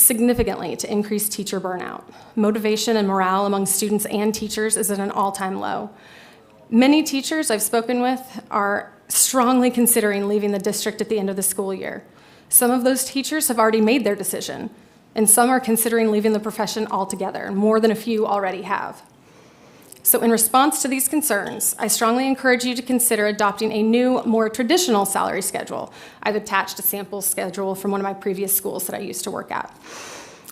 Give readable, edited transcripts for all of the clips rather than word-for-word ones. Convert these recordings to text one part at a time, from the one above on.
significantly to increase teacher burnout. Motivation and morale among students and teachers is at an all-time low. Many teachers I've spoken with are strongly considering leaving the district at the end of the school year. Some of those teachers have already made their decision, and some are considering leaving the profession altogether. More than a few already have. So in response to these concerns, I strongly encourage you to consider adopting a new, more traditional salary schedule. I've attached a sample schedule from one of my previous schools that I used to work at.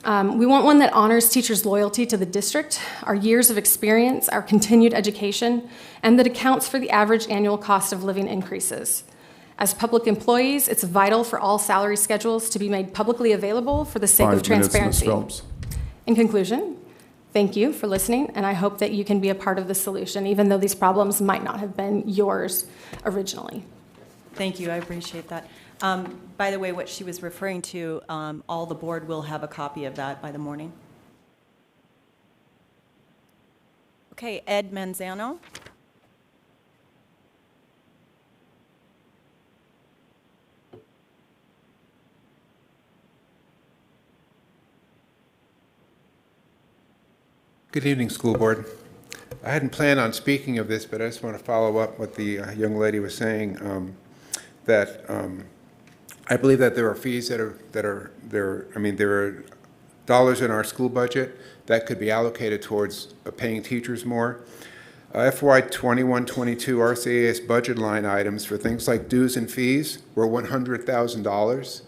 We want one that honors teachers' loyalty to the district, our years of experience, our continued education, and that accounts for the average annual cost of living increases. As public employees, it's vital for all salary schedules to be made publicly available for the sake of transparency. 5 minutes, Ms. Phelps. In conclusion, thank you for listening, and I hope that you can be a part of the solution, even though these problems might not have been yours originally. Thank you, I appreciate that. By the way, what she was referring to, all the board will have a copy of that by the morning. Okay, Ed Manzano. Good evening, school board. I hadn't planned on speaking of this, but I just want to follow up what the young lady was saying, that I believe that there are fees there are dollars in our school budget that could be allocated towards paying teachers more. FY 21-22 RCAS budget line items for things like dues and fees were $100,000.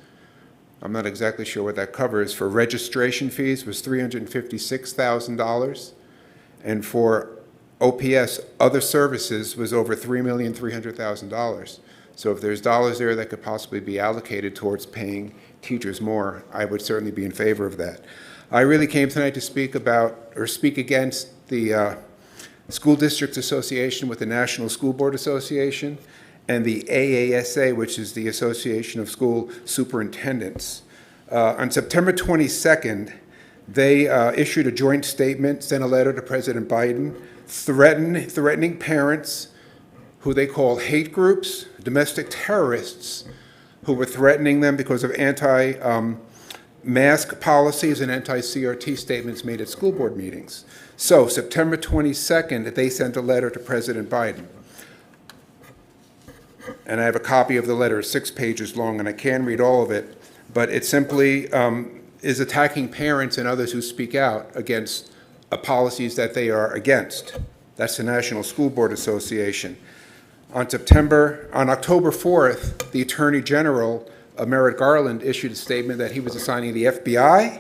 I'm not exactly sure what that covers. For registration fees was $356,000. And for OPS, other services, was over $3,300,000. So if there's dollars there that could possibly be allocated towards paying teachers more, I would certainly be in favor of that. I really came tonight to speak against the School Districts Association with the National School Board Association and the AASA, which is the Association of School Superintendents. On September 22nd, they issued a joint statement, sent a letter to President Biden, threatening parents who they call hate groups, domestic terrorists, who were threatening them because of anti-mask policies and anti-CRT statements made at school board meetings. So September 22nd, they sent a letter to President Biden. And I have a copy of the letter, 6 pages long, and I can't read all of it, but it simply is attacking parents and others who speak out against policies that they are against. That's the National School Board Association. On October 4th, the Attorney General, Merrick Garland, issued a statement that he was assigning the FBI,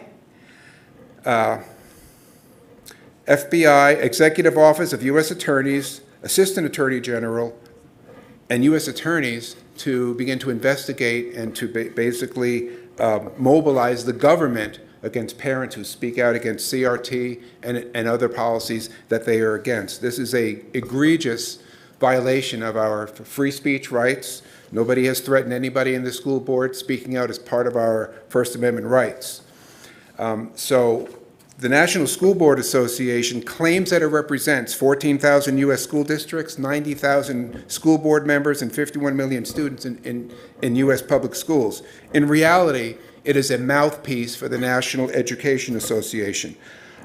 Executive Office of U.S. Attorneys, Assistant Attorney General, and U.S. attorneys to begin to investigate and to basically mobilize the government against parents who speak out against CRT and other policies that they are against. This is an egregious violation of our free speech rights. Nobody has threatened anybody in the school board. Speaking out is part of our First Amendment rights. So the National School Board Association claims that it represents 14,000 U.S. school districts, 90,000 school board members, and 51 million students in U.S. public schools. In reality, it is a mouthpiece for the National Education Association.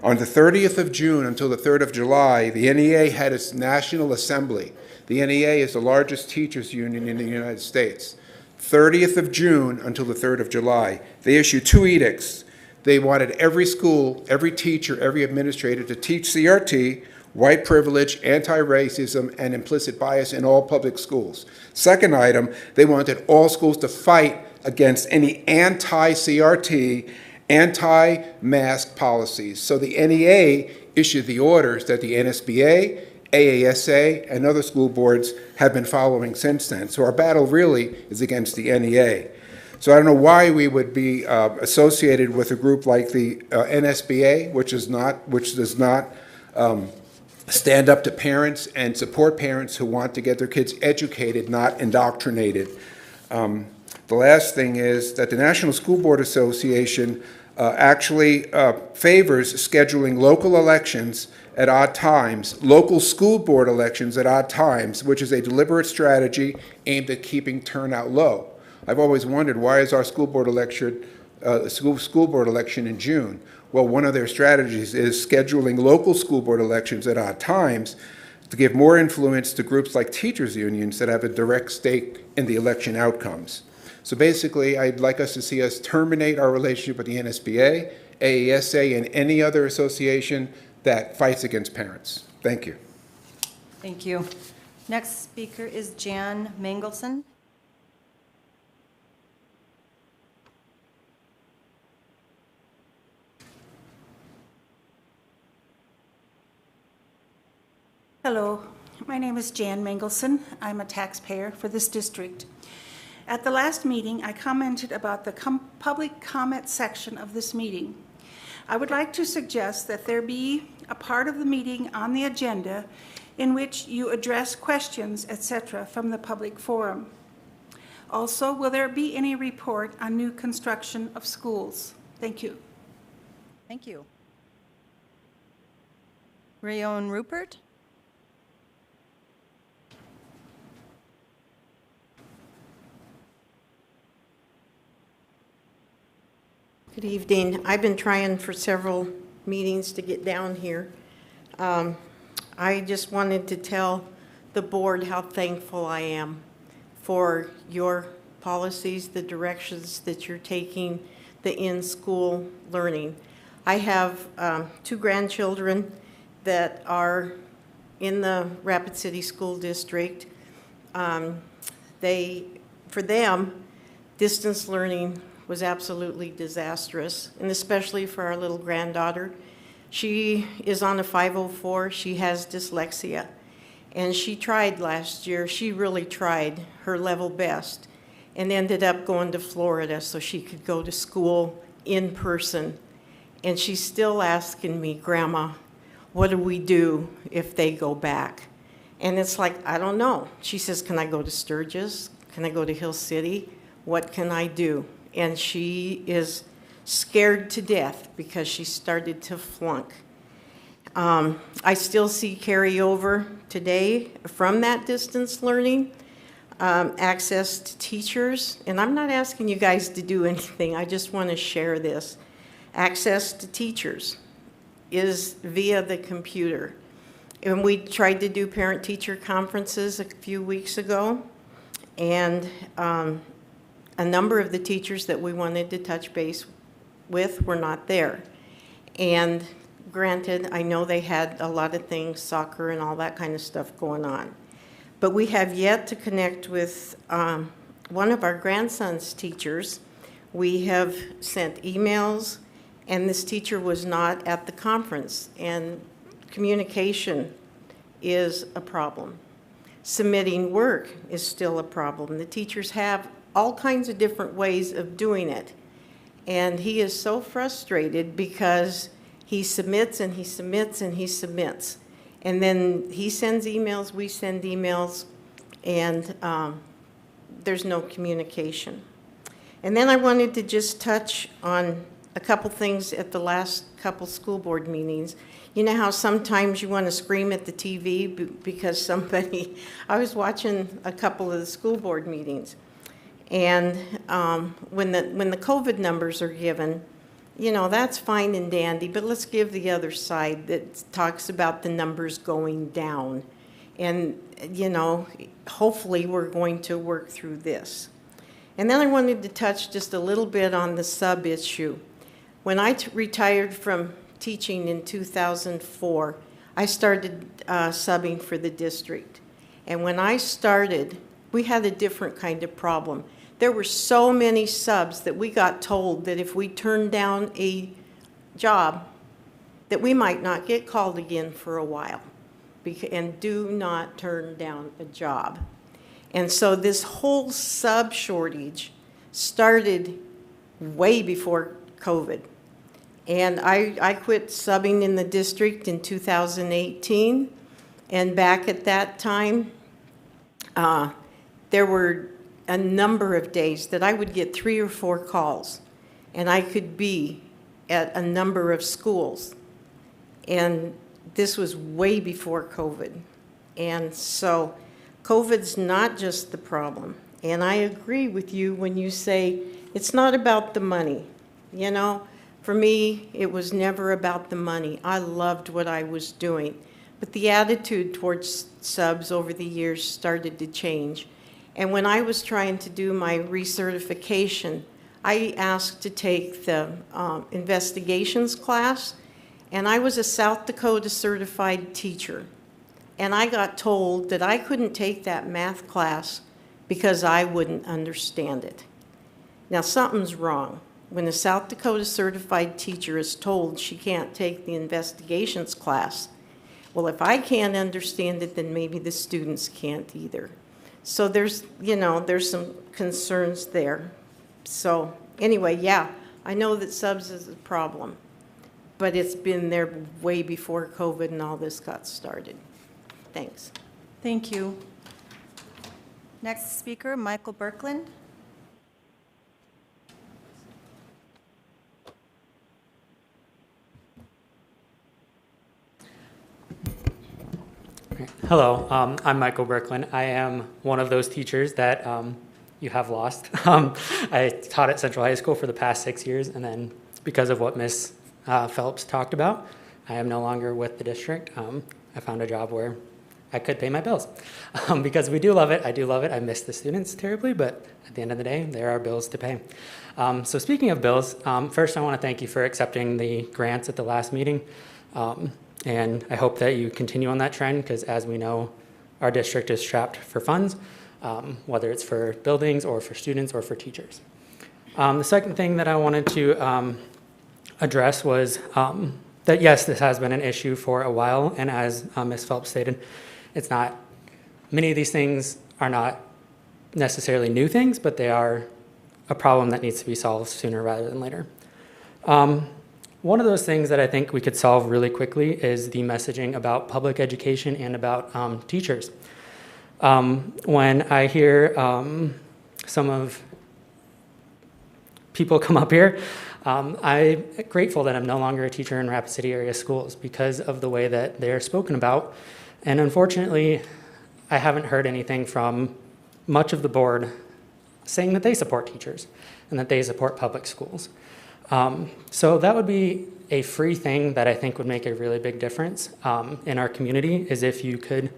On the 30th of June until the 3rd of July, the NEA had its National Assembly. The NEA is the largest teachers union in the United States. 30th of June until the 3rd of July. They issued 2 edicts. They wanted every school, every teacher, every administrator to teach CRT, white privilege, anti-racism, and implicit bias in all public schools. Second item, they wanted all schools to fight against any anti-CRT, anti-mask policies. So the NEA issued the orders that the NSBA, AASA, and other school boards have been following since then. So our battle really is against the NEA. So I don't know why we would be associated with a group like the NSBA, which does not stand up to parents and support parents who want to get their kids educated, not indoctrinated. The last thing is that the National School Board Association actually favors scheduling local elections at odd times, local school board elections at odd times, which is a deliberate strategy aimed at keeping turnout low. I've always wondered, why is our school board election a school board election in June. Well, one of their strategies is scheduling local school board elections at odd times to give more influence to groups like teachers' unions that have a direct stake in the election outcomes. So basically, I'd like us to see us terminate our relationship with the NSBA, AESA, and any other association that fights against parents. Thank you. Thank you. Next speaker is Jan Mangelson. Hello, my name is Jan Mangelson. I'm a taxpayer for this district. At the last meeting, I commented about the public comment section of this meeting. I would like to suggest that there be a part of the meeting on the agenda in which you address questions, etc., from the public forum. Also, will there be any report on new construction of schools? Thank you. Thank you. Rayon Rupert? Good evening. I've been trying for several meetings to get down here. I just wanted to tell the board how thankful I am for your policies, the directions that you're taking, the in-school learning. I have 2 grandchildren that are in the Rapid City School District. For them, distance learning was absolutely disastrous, and especially for our little granddaughter. She is on a 504, she has dyslexia, and she tried last year, she really tried her level best, and ended up going to Florida so she could go to school in person. And she's still asking me, Grandma, what do we do if they go back? And it's like, I don't know. She says, can I go to Sturgis? Can I go to Hill City? What can I do? And she is scared to death because she started to flunk. I still see carryover today from that distance learning, access to teachers, and I'm not asking you guys to do anything, I just want to share this. Access to teachers is via the computer. And we tried to do parent-teacher conferences a few weeks ago, and a number of the teachers that we wanted to touch base with were not there. And granted, I know they had a lot of things, soccer and all that kind of stuff going on. But we have yet to connect with one of our grandson's teachers. We have sent emails, and this teacher was not at the conference. And communication is a problem. Submitting work is still a problem. The teachers have all kinds of different ways of doing it. And he is so frustrated because he submits and he submits and he submits. And then he sends emails, we send emails, and there's no communication. And then I wanted to just touch on a couple things at the last couple school board meetings. You know how sometimes you want to scream at the TV because somebody, I was watching a couple of the school board meetings, and when the COVID numbers are given, you know, that's fine and dandy, but let's give the other side that talks about the numbers going down. And, you know, hopefully we're going to work through this. And then I wanted to touch just a little bit on the sub issue. When I retired from teaching in 2004, I started subbing for the district. And when I started, we had a different kind of problem. There were so many subs that we got told that if we turned down a job, that we might not get called again for a while. And do not turn down a job. And so this whole sub shortage started way before COVID. And I quit subbing in the district in 2018. And back at that time, there were a number of days that I would get 3 or 4 calls, and I could be at a number of schools. And this was way before COVID. And so COVID's not just the problem. And I agree with you when you say it's not about the money. You know, for me, it was never about the money. I loved what I was doing. But the attitude towards subs over the years started to change. And when I was trying to do my recertification, I asked to take the investigations class, and I was a South Dakota certified teacher. And I got told that I couldn't take that math class because I wouldn't understand it. Now, something's wrong. When a South Dakota certified teacher is told she can't take the investigations class, well, if I can't understand it, then maybe the students can't either. So there's some concerns there. So anyway, yeah, I know that subs is a problem, but it's been there way before COVID and all this got started. Thanks. Thank you. Next speaker, Michael Berkland. Hello, I'm Michael Berkland. I am one of those teachers that you have lost. I taught at Central High School for the past 6 years, and then because of what Ms. Phelps talked about, I am no longer with the district. I found a job where I could pay my bills because we do love it. I do love it. I miss the students terribly, but at the end of the day, there are bills to pay. So speaking of bills, first I want to thank you for accepting the grants at the last meeting. And I hope that you continue on that trend because, as we know, our district is strapped for funds, whether it's for buildings or for students or for teachers. The second thing that I wanted to address was that, yes, this has been an issue for a while, and as Ms. Phelps stated, it's not, many of these things are not necessarily new things, but they are a problem that needs to be solved sooner rather than later. One of those things that I think we could solve really quickly is the messaging about public education and about teachers. When I hear some of people come up here, I'm grateful that I'm no longer a teacher in Rapid City area schools because of the way that they're spoken about. And unfortunately, I haven't heard anything from much of the board saying that they support teachers and that they support public schools. So that would be a free thing that I think would make a really big difference in our community, is if you could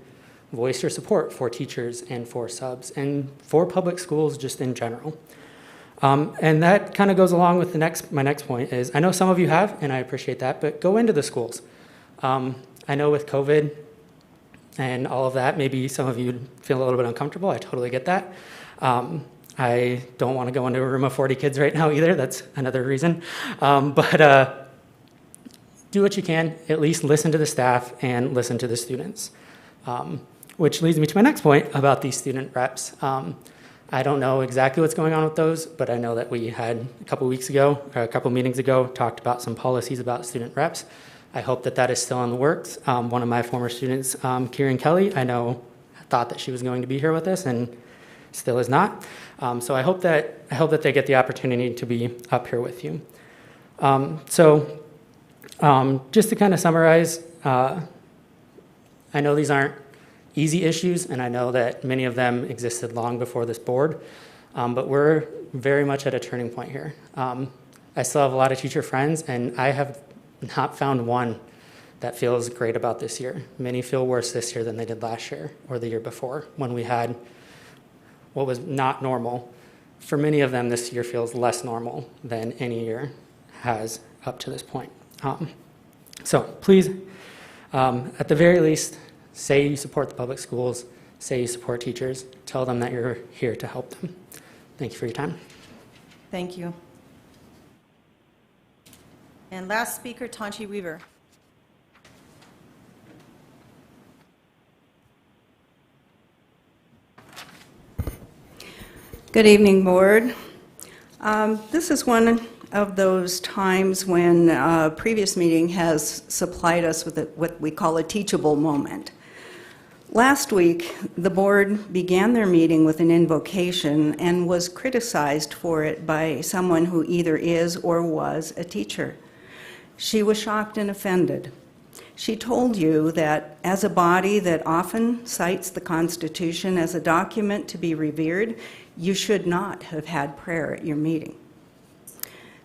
voice your support for teachers and for subs and for public schools just in general. And that kind of goes along with my next point is, I know some of you have, and I appreciate that, but go into the schools. I know with COVID and all of that, maybe some of you feel a little bit uncomfortable. I totally get that. I don't want to go into a room of 40 kids right now either. That's another reason. But do what you can. At least listen to the staff and listen to the students. Which leads me to my next point about these student reps. I don't know exactly what's going on with those, but I know that we had a couple meetings ago, talked about some policies about student reps. I hope that that is still in the works. One of my former students, Kieran Kelly, I know thought that she was going to be here with us and still is not. So I hope that they get the opportunity to be up here with you. Just to kind of summarize, I know these aren't easy issues, and I know that many of them existed long before this board, but we're very much at a turning point here. I still have a lot of teacher friends, and I have not found one that feels great about this year. Many feel worse this year than they did last year or the year before, when we had what was not normal. For many of them, this year feels less normal than any year has up to this point. So please, at the very least, say you support the public schools, say you support teachers, tell them that you're here to help them. Thank you for your time. Thank you. And last speaker, Tanchi Weaver. Good evening, Board. This is one of those times when a previous meeting has supplied us with what we call a teachable moment. Last week, the Board began their meeting with an invocation and was criticized for it by someone who either is or was a teacher. She was shocked and offended. She told you that as a body that often cites the Constitution as a document to be revered, you should not have had prayer at your meeting.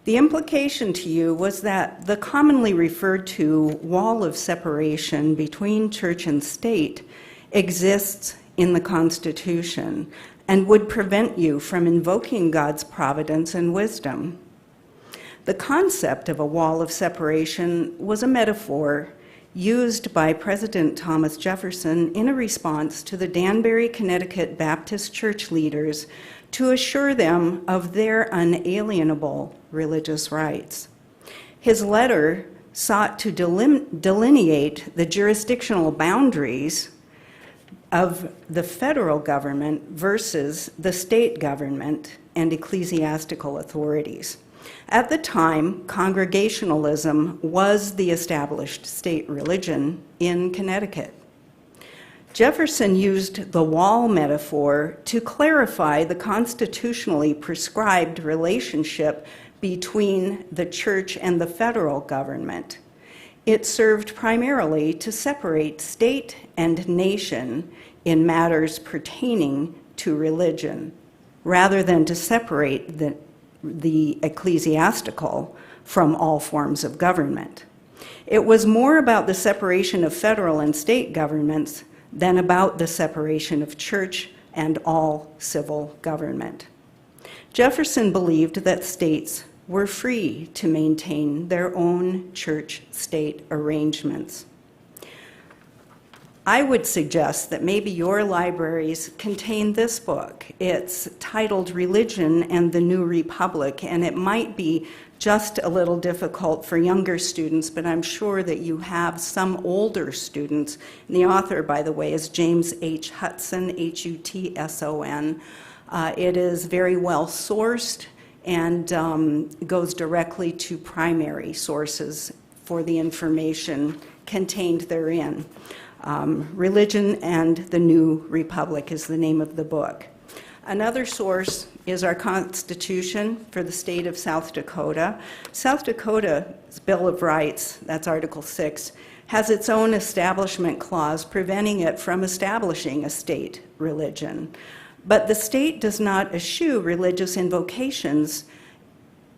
The implication to you was that the commonly referred to wall of separation between church and state exists in the Constitution and would prevent you from invoking God's providence and wisdom. The concept of a wall of separation was a metaphor used by President Thomas Jefferson in a response to the Danbury, Connecticut Baptist church leaders to assure them of their unalienable religious rights. His letter sought to delineate the jurisdictional boundaries of the federal government versus the state government and ecclesiastical authorities. At the time, Congregationalism was the established state religion in Connecticut. Jefferson used the wall metaphor to clarify the constitutionally prescribed relationship between the church and the federal government. It served primarily to separate state and nation in matters pertaining to religion, rather than to separate the ecclesiastical from all forms of government. It was more about the separation of federal and state governments than about the separation of church and all civil government. Jefferson believed that states were free to maintain their own church-state arrangements. I would suggest that maybe your libraries contain this book. It's titled Religion and the New Republic, and it might be just a little difficult for younger students, but I'm sure that you have some older students. And the author, by the way, is James H. Hutson, Hutson. It is very well sourced and goes directly to primary sources for the information contained therein. Religion and the New Republic is the name of the book. Another source is our Constitution for the state of South Dakota. South Dakota's Bill of Rights, that's Article 6, has its own establishment clause preventing it from establishing a state religion. But the state does not eschew religious invocations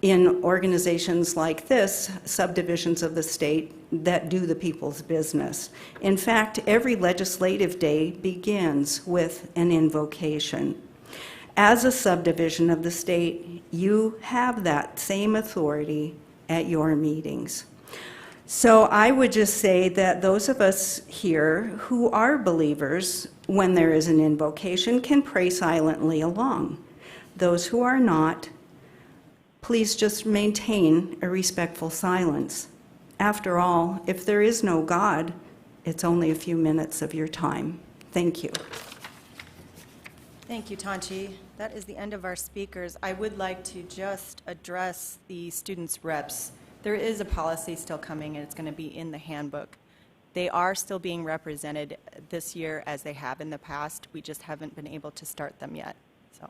in organizations like this, subdivisions of the state that do the people's business. In fact, every legislative day begins with an invocation. As a subdivision of the state, you have that same authority at your meetings. So I would just say that those of us here who are believers, when there is an invocation, can pray silently along. Those who are not, please just maintain a respectful silence. After all, if there is no God, it's only a few minutes of your time. Thank you. Thank you, Tanchi. That is the end of our speakers. I would like to just address the students' reps. There is a policy still coming, and it's going to be in the handbook. They are still being represented this year as they have in the past. We just haven't been able to start them yet. So,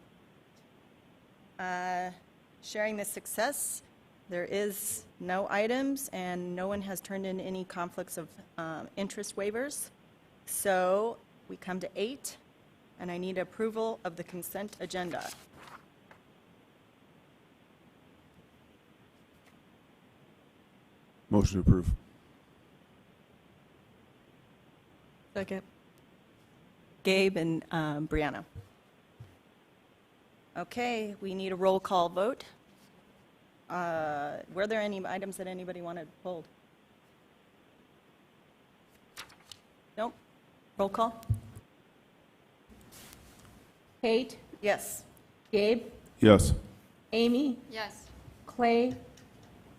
sharing the success, there is no items, and no one has turned in any conflicts of interest waivers. So we come to 8, and I need approval of the consent agenda. Motion to approve. Second. Gabe and Brianna. Okay, we need a roll call vote. Were there any items that anybody wanted pulled? Nope. Roll call? Kate, Yes. Gabe, Yes. Amy, Yes. Clay,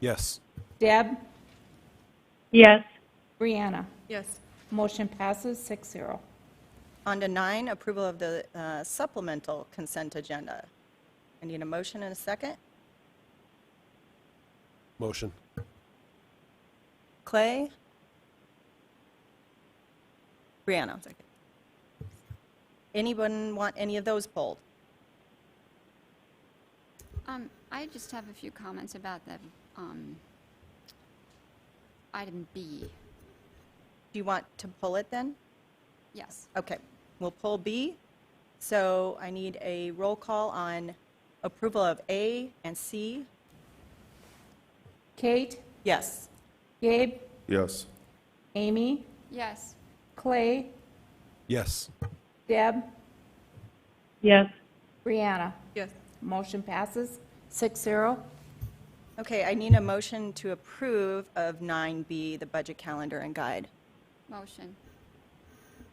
Yes. Deb, Yes. Brianna. Yes. Motion passes 6-0. On to 9, approval of the supplemental consent agenda. I need a motion and a second. Motion. Clay? Brianna. Anyone want any of those pulled? I just have a few comments about the item B. Do you want to pull it then? Yes. Okay, we'll pull B. So I need a roll call on approval of A and C. Kate, Yes. Gabe, Yes. Amy, Yes. Clay, Yes. Deb, Yes. Brianna. Yes. Motion passes 6-0. Okay, I need a motion to approve of 9B, the budget calendar and guide. Motion.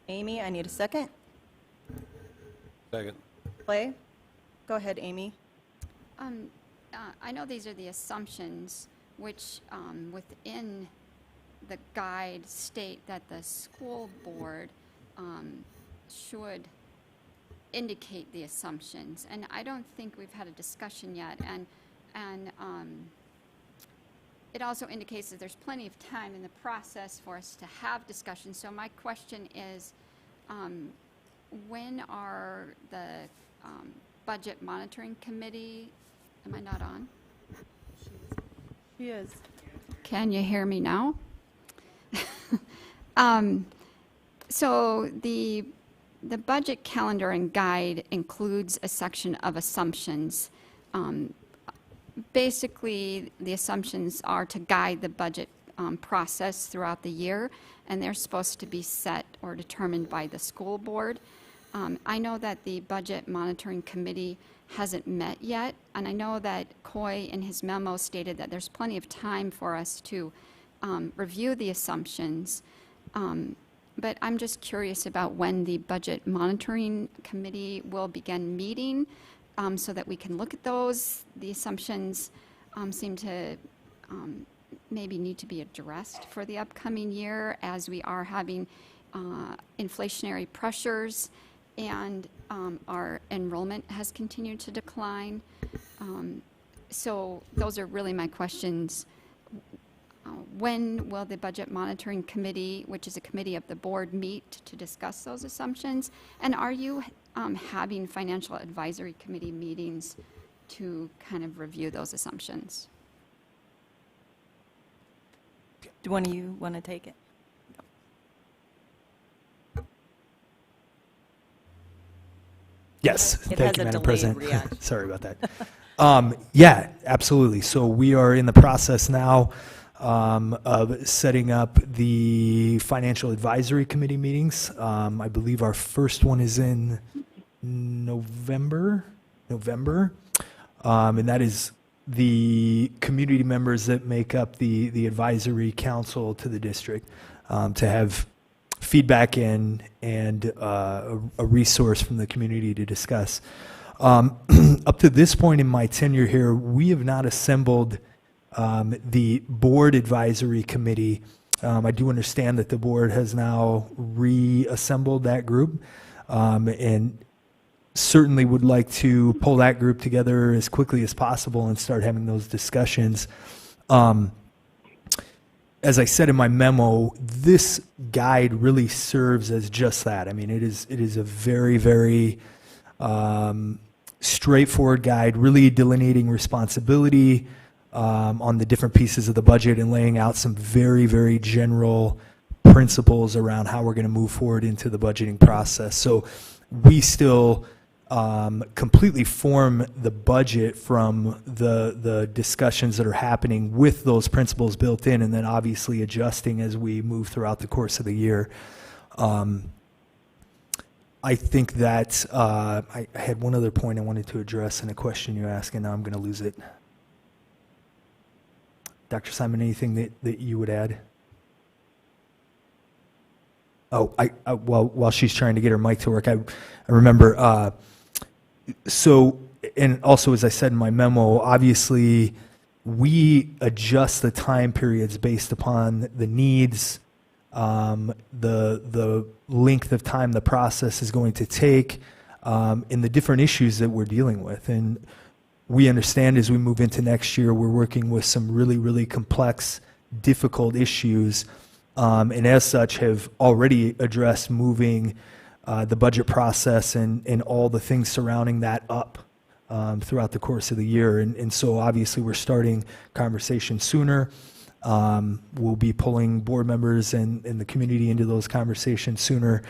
Amy, I need a second. Second. Clay? Go ahead, Amy. I know these are the assumptions which within the guide state that the school board should indicate the assumptions. And I don't think we've had a discussion yet. And it also indicates that there's plenty of time in the process for us to have discussions. So my question is, when are the budget monitoring committee, am I not on? She is. Can you hear me now? So the budget calendar and guide includes a section of assumptions. Basically, the assumptions are to guide the budget process throughout the year, and they're supposed to be set or determined by the school board. I know that the budget monitoring committee hasn't met yet, and I know that Coy in his memo stated that there's plenty of time for us to review the assumptions. But I'm just curious about when the budget monitoring committee will begin meeting so that we can look at those. The assumptions seem to maybe need to be addressed for the upcoming year as we are having inflationary pressures and our enrollment has continued to decline. So those are really my questions. When will the Budget Monitoring Committee, which is a committee of the board, meet to discuss those assumptions? And are you having Financial Advisory Committee meetings to kind of review those assumptions? Do one of you want to take it? Yes, It thank has you, a Madam delayed President. reaction. Sorry about that. Yeah, absolutely. So we are in the process now of setting up the Financial Advisory Committee meetings. I believe our first one is in November, and that is the community members that make up the advisory council to the district to have feedback and a resource from the community to discuss. Up to this point in my tenure here, we have not assembled the board advisory committee. I do understand that the board has now reassembled that group and certainly would like to pull that group together as quickly as possible and start having those discussions. As I said in my memo, this guide really serves as just that. I mean, it is a very, very straightforward guide, really delineating responsibility on the different pieces of the budget and laying out some very, very general principles around how we're going to move forward into the budgeting process. So we still completely form the budget from the discussions that are happening with those principles built in, and then obviously adjusting as we move throughout the course of the year. I think that I had one other point I wanted to address in a question you asked, and now I'm going to lose it. Dr. Simon, anything that you would add? Oh, while she's trying to get her mic to work, I remember. So, and also as I said in my memo, obviously we adjust the time periods based upon the needs, the length of time the process is going to take, and the different issues that we're dealing with. And we understand as we move into next year, we're working with some really, really complex, difficult issues, and as such have already addressed moving the budget process and all the things surrounding that up throughout the course of the year. And so obviously we're starting conversations sooner. We'll be pulling board members and the community into those conversations sooner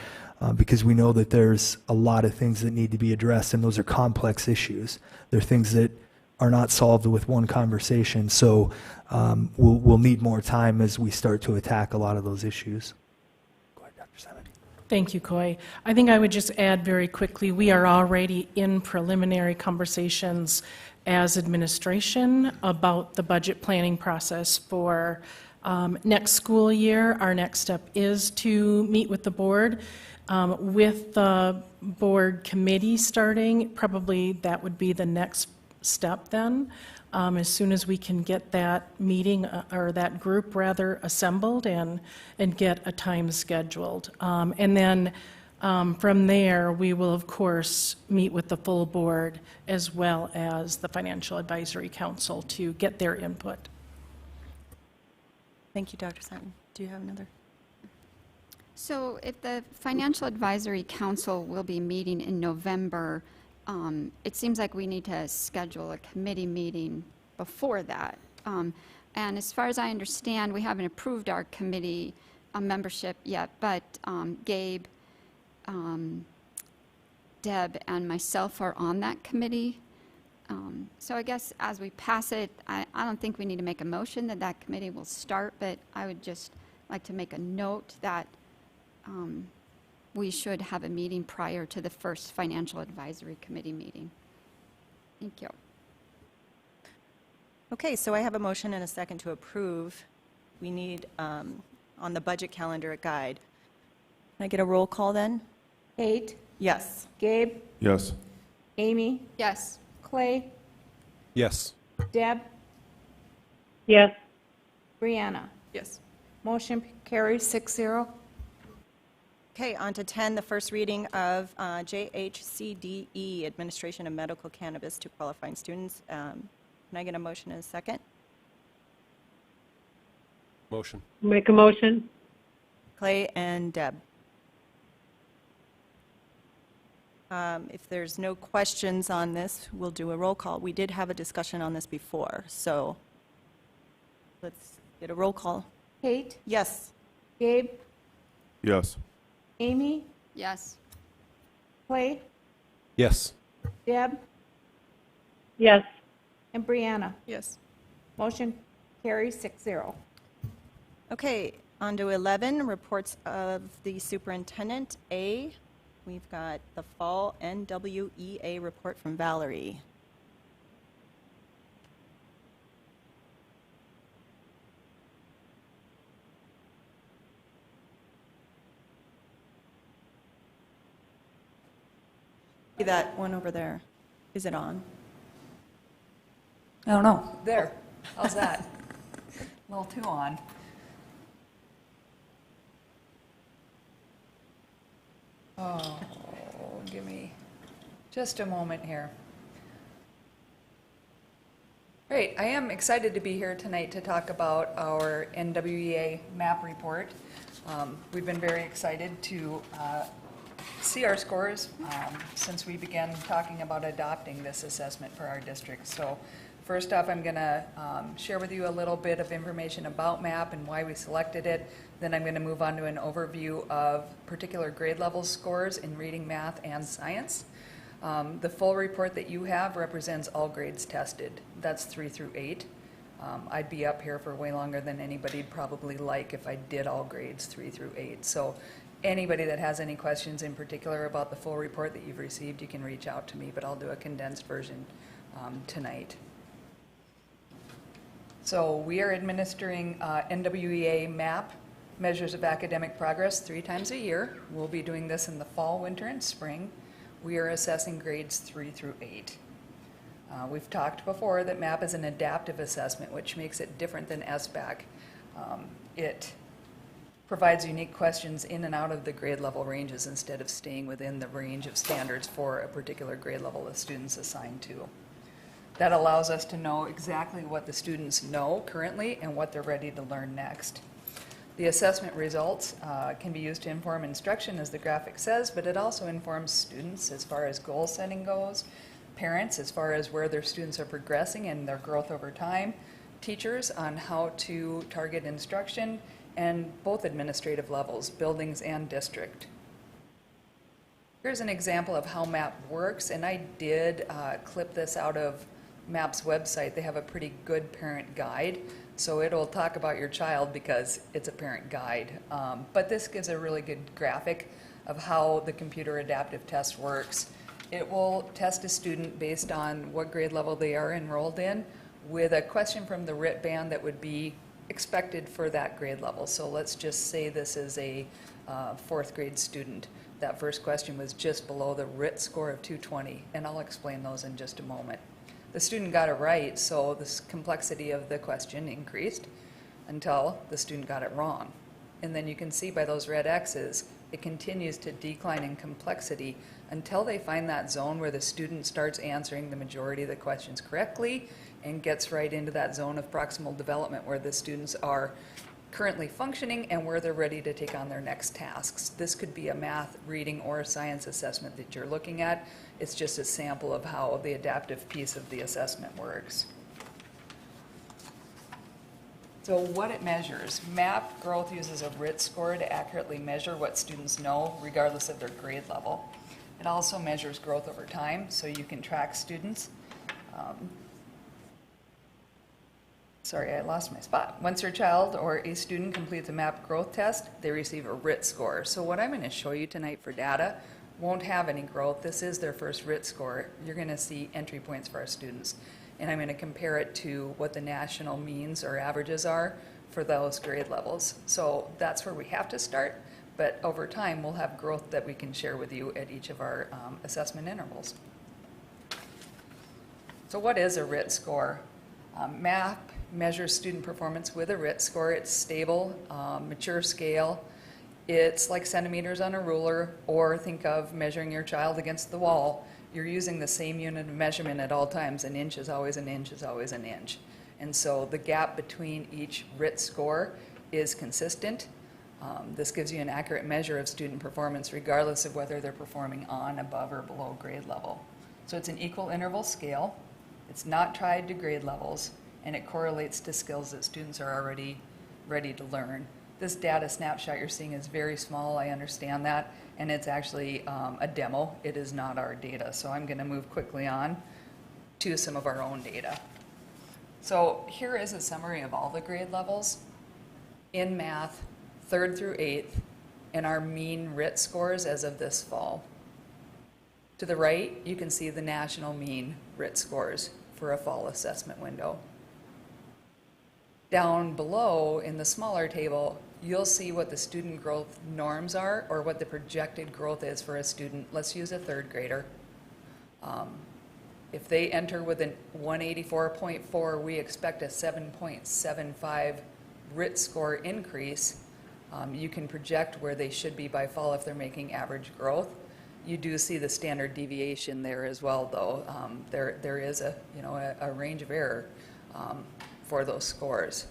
because we know that there's a lot of things that need to be addressed, and those are complex issues. They're things that are not solved with one conversation. So we'll need more time as we start to attack a lot of those issues. Go ahead, Dr. Simon. Thank you, Coy. I think I would just add very quickly, we are already in preliminary conversations as administration about the budget planning process for next school year. Our next step is to meet with the board. With the board committee starting, probably that would be the next step then. As soon as we can get that meeting, or that group rather, assembled and get a time scheduled. And then from there, we will of course meet with the full board as well as the Financial Advisory Council to get their input. Thank you, Dr. Sutton. Do you have another? So if the Financial Advisory Council will be meeting in November, it seems like we need to schedule a committee meeting before that. And as far as I understand, we haven't approved our committee membership yet, but Gabe, Deb, and myself are on that committee. So I guess as we pass it, I don't think we need to make a motion that that committee will start, but I would just like to make a note that we should have a meeting prior to the first Financial Advisory Committee meeting. Thank you. Okay, so I have a motion and a second to approve. We need, on the budget calendar, a guide. Can I get a roll call then? Kate, Yes. Gabe, Yes. Amy, Yes. Clay, Yes. Deb, Yes. Brianna. Yes. Motion carries 6-0. Okay, on to 10, the first reading of JHCDE, Administration of Medical Cannabis to Qualifying Students. Can I get a motion and a second? Motion. Make a motion. Clay and Deb. If there's no questions on this, we'll do a roll call. We did have a discussion on this before, so let's get a roll call. Kate, Yes. Gabe, Yes. Amy, Yes. Clay, Yes. Deb, Yes. and Brianna. Yes. Motion carries 6-0. Okay, on to 11, reports of the superintendent. A, we've got the fall NWEA report from Valerie. See that one over there? Is it on? I don't know. There. How's that? A little too on. Oh, give me just a moment here. Great. I am excited to be here tonight to talk about our NWEA MAP report. We've been very excited to see our scores since we began talking about adopting this assessment for our district. So first off, I'm going to share with you a little bit of information about MAP and why we selected it. Then I'm going to move on to an overview of particular grade level scores in reading, math, and science. The full report that you have represents all grades tested. That's 3 through 8. I'd be up here for way longer than anybody'd probably like if I did all grades 3 through 8. So anybody that has any questions in particular about the full report that you've received, you can reach out to me, but I'll do a condensed version tonight. So we are administering NWEA MAP, Measures of Academic Progress, 3 times a year. We'll be doing this in the fall, winter, and spring. We are assessing grades 3 through 8. We've talked before that MAP is an adaptive assessment, which makes it different than SBAC. It provides unique questions in and out of the grade level ranges instead of staying within the range of standards for a particular grade level the student's assigned to. That allows us to know exactly what the students know currently and what they're ready to learn next. The assessment results can be used to inform instruction, as the graphic says, but it also informs students as far as goal setting goes, parents as far as where their students are progressing and their growth over time, teachers on how to target instruction, and both administrative levels, buildings and district. Here's an example of how MAP works, and I did clip this out of MAP's website, they have a pretty good parent guide. So it'll talk about your child because it's a parent guide. But this gives a really good graphic of how the computer adaptive test works. It will test a student based on what grade level they are enrolled in with a question from the RIT band that would be expected for that grade level. So let's just say this is a fourth grade student. That first question was just below the RIT score of 220, and I'll explain those in just a moment. The student got it right, so the complexity of the question increased until the student got it wrong. And then you can see by those red X's, it continues to decline in complexity until they find that zone where the student starts answering the majority of the questions correctly and gets right into that zone of proximal development where the students are currently functioning and where they're ready to take on their next tasks. This could be a math, reading, or a science assessment that you're looking at. It's just a sample of how the adaptive piece of the assessment works. So what it measures, MAP growth uses a RIT score to accurately measure what students know regardless of their grade level. It also measures growth over time, so you can track students. Sorry, I lost my spot. Once your child or a student completes a MAP growth test, they receive a RIT score. So what I'm going to show you tonight for data won't have any growth. This is their first RIT score. You're going to see entry points for our students. And I'm going to compare it to what the national means or averages are for those grade levels. So that's where we have to start, but over time we'll have growth that we can share with you at each of our assessment intervals. So what is a RIT score? MAP measures student performance with a RIT score. It's stable, mature scale. It's like centimeters on a ruler, or think of measuring your child against the wall. You're using the same unit of measurement at all times. An inch is always an inch is always an inch. And so the gap between each RIT score is consistent. This gives you an accurate measure of student performance regardless of whether they're performing on, above, or below grade level. So it's an equal interval scale. It's not tied to grade levels, and it correlates to skills that students are already ready to learn. This data snapshot you're seeing is very small, I understand that, and it's actually a demo. It is not our data, so I'm going to move quickly on to some of our own data. So here is a summary of all the grade levels in math, 3rd through 8th, and our mean RIT scores as of this fall. To the right, you can see the national mean RIT scores for a fall assessment window. Down below in the smaller table, you'll see what the student growth norms are, or what the projected growth is for a student. Let's use a 3rd grader. If they enter with a 184.4, we expect a 7.75 RIT score increase. You can project where they should be by fall if they're making average growth. You do see the standard deviation there as well, though. There is a range of error for those scores.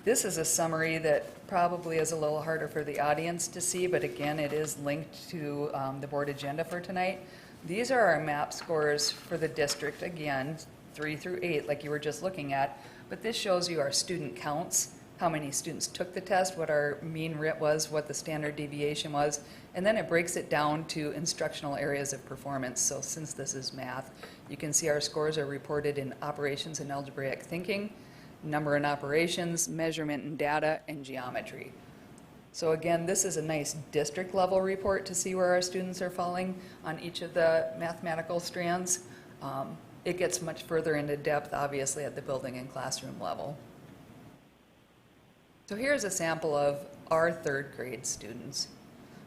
This is a summary that probably is a little harder for the audience to see, but again, it is linked to the board agenda for tonight. These are our MAP scores for the district, again, 3 through 8, like you were just looking at, but this shows you our student counts, how many students took the test, what our mean RIT was, what the standard deviation was, and then it breaks it down to instructional areas of performance. So since this is math, you can see our scores are reported in operations and algebraic thinking, number and operations, measurement and data, and geometry. So again, this is a nice district level report to see where our students are falling on each of the mathematical strands. It gets much further into depth, obviously, at the building and classroom level. So here's a sample of our 3rd grade students.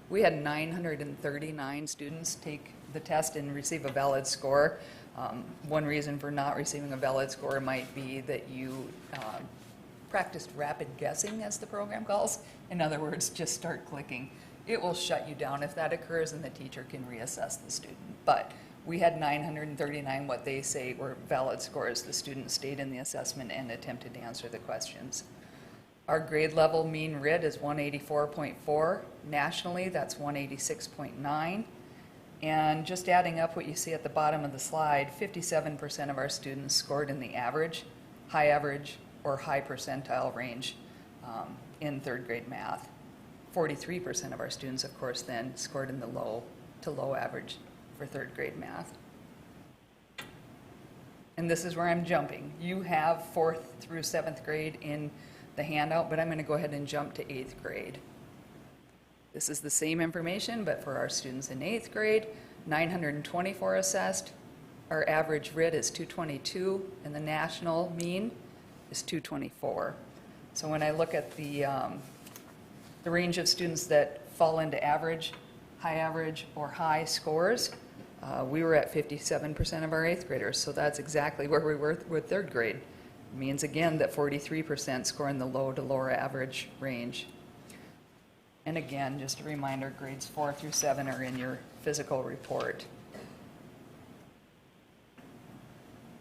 We had 939 students take the test and receive a valid score. One reason for not receiving a valid score might be that you practiced rapid guessing, as the program calls. In other words, just start clicking. It will shut you down if that occurs, and the teacher can reassess the student. But we had 939 what they say were valid scores. The student stayed in the assessment and attempted to answer the questions. Our grade level mean RIT is 184.4. Nationally, that's 186.9. And just adding up what you see at the bottom of the slide, 57% of our students scored in the average, or high percentile range in 3rd grade math. 43% of our students, of course, then scored in the low to low average for third grade math. And this is where I'm jumping. You have 4th through 7th grade in the handout, but I'm going to go ahead and jump to 8th grade. This is the same information, but for our students in 8th grade, 924 assessed. Our average RIT is 222, and the national mean is 224. So when I look at the range of students that fall into average, or high scores, we were at 57% of our 8th graders, so that's exactly where we were with 3rd grade. It means again that 43% score in the low to lower average range. And again, just a reminder, grades 4 through 7 are in your physical report.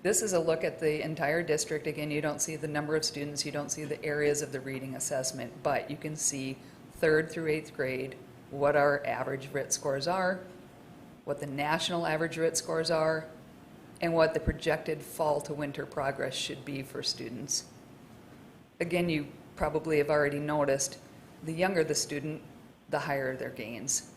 This is a look at the entire district. Again, you don't see the number of students, you don't see the areas of the reading assessment, but you can see 3rd through 8th grade, what our average RIT scores are, what the national average RIT scores are, and what the projected fall to winter progress should be for students. Again, you probably have already noticed, the younger the student, the higher their gains.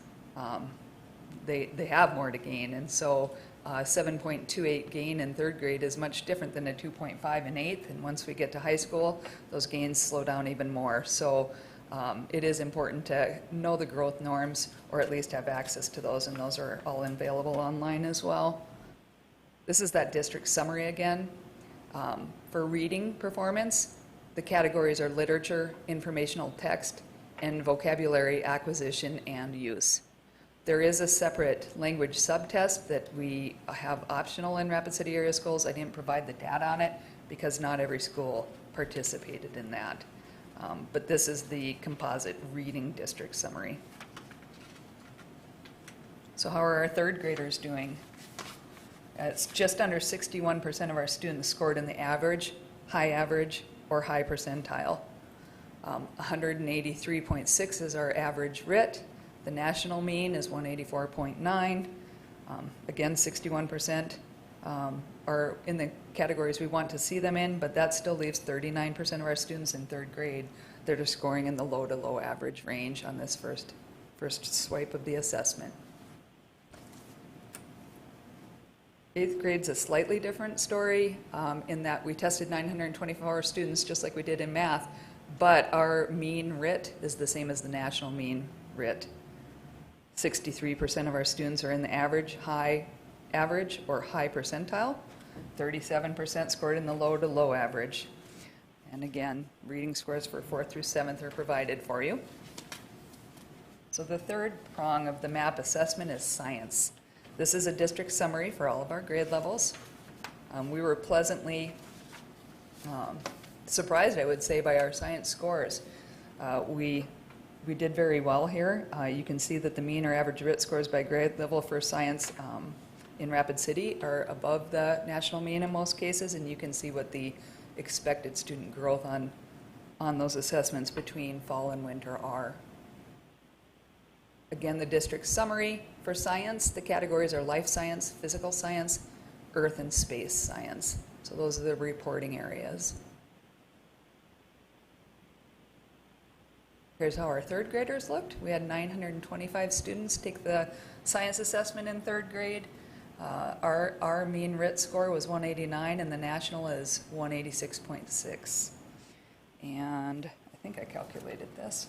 They have more to gain, and so 7.28 gain in 3rd grade is much different than a 2.5 in 8th, and once we get to high school, those gains slow down even more. So it is important to know the growth norms, or at least have access to those, and those are all available online as well. This is that district summary again. For reading performance, the categories are literature, informational text, and vocabulary acquisition and use. There is a separate language subtest that we have optional in Rapid City area schools. I didn't provide the data on it because not every school participated in that. But this is the composite reading district summary. So how are our 3rd graders doing? It's just under 61% of our students scored in the average, or high percentile. 183.6 is our average RIT. The national mean is 184.9. Again, 61% are in the categories we want to see them in, but that still leaves 39% of our students in 3rd grade that are scoring in the low to low average range on this first swipe of the assessment. 8th grade's a slightly different story in that we tested 924 students just like we did in math, but our mean RIT is the same as the national mean RIT. 63% of our students are in the average, or high percentile. 37% scored in the low to low average. And again, reading scores for 4th through 7th are provided for you. So the 3rd prong of the MAP assessment is science. This is a district summary for all of our grade levels. We were pleasantly surprised, I would say, by our science scores. We did very well here. You can see that the mean or average RIT scores by grade level for science in Rapid City are above the national mean in most cases, and you can see what the expected student growth on those assessments between fall and winter are. Again, the district summary for science, the categories are life science, physical science, earth and space science. So those are the reporting areas. Here's how our 3rd graders looked. We had 925 students take the science assessment in 3rd grade. Our mean RIT score was 189 and the national is 186.6. And I think I calculated this.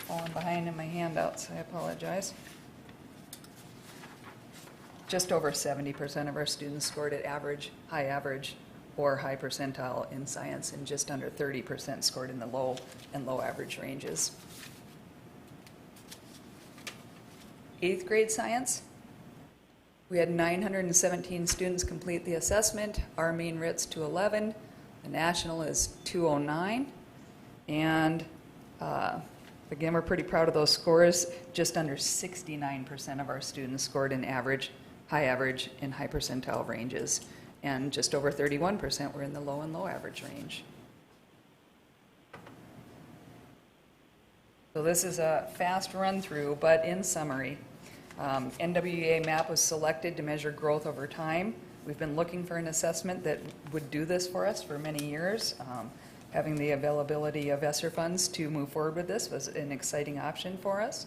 Falling behind in my handouts, I apologize. Just over 70% of our students scored at average, or high percentile in science, and just under 30% scored in the low and low average ranges. 8th grade science, we had 917 students complete the assessment. Our mean RIT's 211, the national is 209, and again, we're pretty proud of those scores. Just under 69% of our students scored in average, and high percentile ranges, and just over 31% were in the low and low average range. So this is a fast run through, but in summary, NWEA MAP was selected to measure growth over time. We've been looking for an assessment that would do this for us for many years. Having the availability of ESSER funds to move forward with this was an exciting option for us.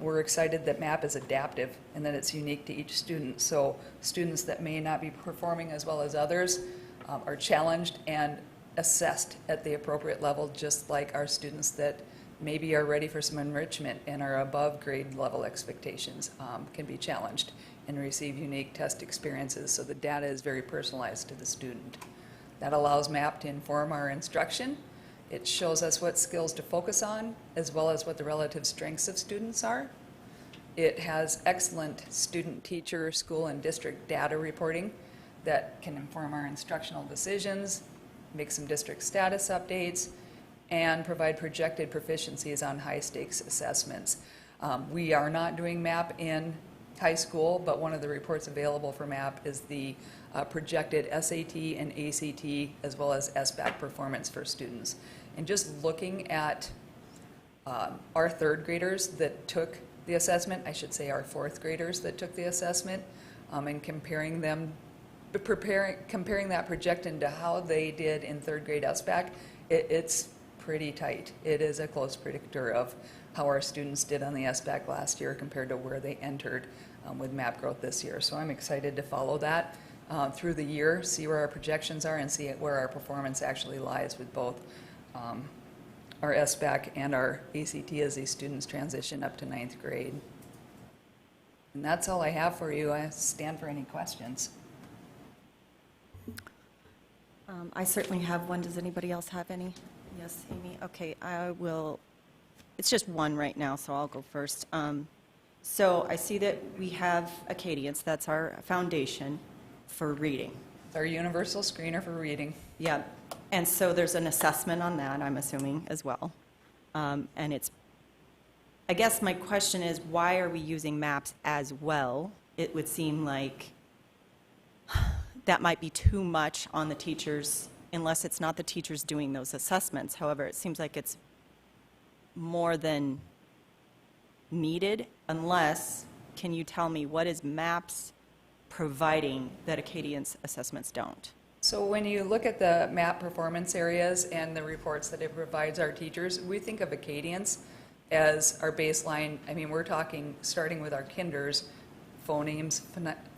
We're excited that MAP is adaptive and that it's unique to each student. So students that may not be performing as well as others are challenged and assessed at the appropriate level, just like our students that maybe are ready for some enrichment and are above grade level expectations can be challenged and receive unique test experiences. So the data is very personalized to the student. That allows MAP to inform our instruction. It shows us what skills to focus on, as well as what the relative strengths of students are. It has excellent student, teacher, school, and district data reporting that can inform our instructional decisions, make some district status updates, and provide projected proficiencies on high-stakes assessments. We are not doing MAP in high school, but one of the reports available for MAP is the projected SAT and ACT, as well as SBAC performance for students. And just looking at our third graders that took the assessment, I should say our fourth graders that took the assessment, and comparing them, comparing that projection to how they did in third grade SBAC, it's pretty tight. It is a close predictor of how our students did on the SBAC last year compared to where they entered with MAP growth this year. So I'm excited to follow that through the year, see where our projections are, and see where our performance actually lies with both our SBAC and our ACT as these students transition up to 9th grade. And that's all I have for you. I stand for any questions. I certainly have one. Does anybody else have any? Yes, Amy? Okay, I will. It's just one right now, so I'll go first. So I see that we have Acadience. That's our foundation for reading. It's our universal screener for reading. Yeah, and so there's an assessment on that, I'm assuming, as well. And it's, I guess my question is, why are we using MAPS as well? It would seem like that might be too much on the teachers, unless it's not the teachers doing those assessments. However, it seems like it's more than needed, unless, can you tell me, what is MAPS providing that Acadience assessments don't? So when you look at the MAP performance areas and the reports that it provides our teachers, we think of Acadience as our baseline. I mean, we're talking starting with our kinders, phonemes,